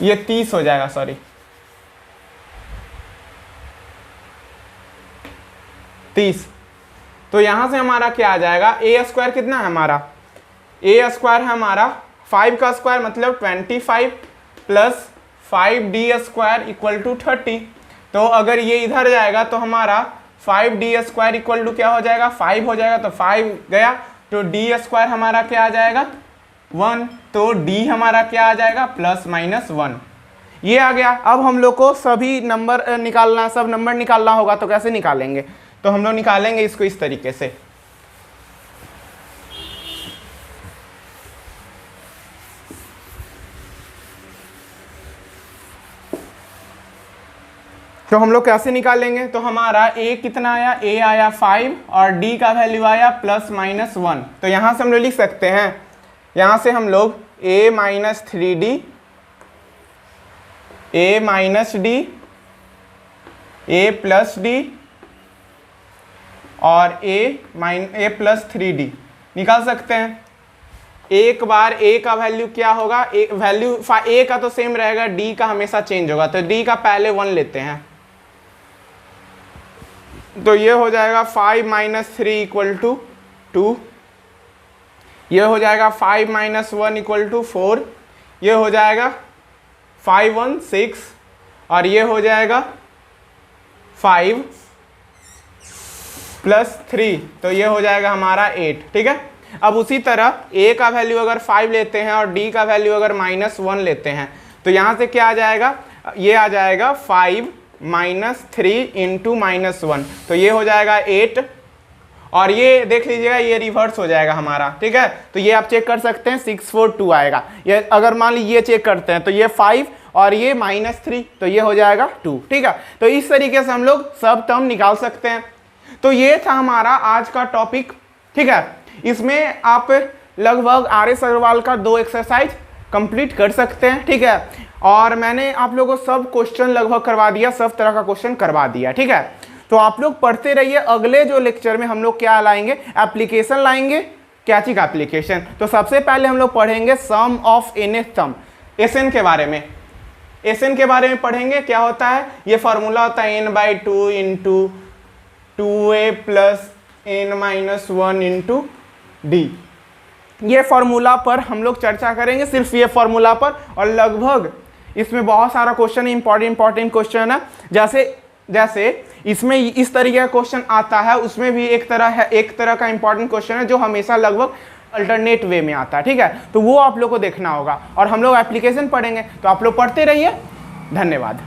ये 30 हो जाएगा, सॉरी 30। तो यहां से हमारा क्या आ जाएगा, ए स्क्वायर कितना है हमारा, ए स्क्वायर है हमारा 5 का स्क्वायर मतलब 25 plus 5d square equal to 30। तो अगर ये इधर जाएगा तो हमारा 5d स्क्वायर इक्वल टू क्या हो जाएगा, 5 हो जाएगा, तो 5 गया तो d स्क्वायर हमारा क्या आ जाएगा 1, तो d हमारा क्या आ जाएगा ±1, ये आ गया। अब हम लोग को सभी नंबर निकालना, सब नंबर निकालना होगा, तो कैसे निकालेंगे, तो हम लोग निकालेंगे इसको इस तरीके से। तो हम लोग कैसे निकालेंगे, तो हमारा a कितना आया, a आया 5 और d का वैल्यू आया ±1। तो यहां से हम लोग लिख सकते हैं, यहां से हम लोग a - 3d, a - d, a + d और a + 3d निकाल सकते हैं। एक बार a का वैल्यू क्या होगा, वैल्यू a का तो सेम रहेगा, d का हमेशा चेंज होगा, तो d का पहले 1 लेते हैं, तो ये हो जाएगा 5 - 3 = 2, ये हो जाएगा 5 - 1 = 4, ये हो जाएगा 5 1 6 और ये हो जाएगा 5 + 3, तो ये हो जाएगा हमारा 8। ठीक है, अब उसी तरह a का वैल्यू अगर 5 लेते हैं और d का वैल्यू अगर -1 लेते हैं, तो यहाँ से क्या आ जाएगा, ये आ जाएगा 5 - 3 × -1, तो ये हो जाएगा 8 और ये देख लीजिएगा ये रिवर्स हो जाएगा हमारा। ठीक है, तो ये आप चेक कर सकते हैं 6 4 2 आएगा। ये अगर मान लीजिए ये चेक करते हैं तो ये 5 और ये -3, तो ये हो जाएगा 2। ठीक है, तो इस तरीके से हम लोग सब टर्म निकाल सकते हैं। तो ये था हमारा आज का टॉपिक। ठीक है, इसमें आप लगभग RS अग्रवाल का 2 एक्सरसाइज कंप्लीट कर सकते हैं। ठीक है, और मैंने आप लोगों को सब क्वेश्चन लगभग करवा दिया, सब तरह का क्वेश्चन करवा दिया। ठीक है, तो आप लोग पढ़ते रहिए। अगले जो लेक्चर में हम लोग क्या लाएंगे, एप्लीकेशन लाएंगे। क्या चीज का एप्लीकेशन, तो सबसे पहले हम लोग पढ़ेंगे सम ऑफ nth टर्म, SN के बारे में। SN के बारे में पढ़ेंगे, क्या होता है, ये फॉर्मूला होता है n/2 × 2a + n - 1 × d। ये फॉर्मूला पर हम लोग चर्चा करेंगे, सिर्फ ये फॉर्मूला पर, और लगभग इसमें बहुत सारा क्वेश्चन इंपॉर्टेंट क्वेश्चन है। जैसे इसमें इस तरीके का क्वेश्चन आता है, उसमें भी एक तरह का इंपॉर्टेंट क्वेश्चन है जो हमेशा लगभग अल्टरनेट वे में आता है। ठीक है, तो वो आप लोग को देखना होगा, और हम लोग एप्लीकेशन पढ़ेंगे, तो आप लोग पढ़ते रहिए। धन्यवाद।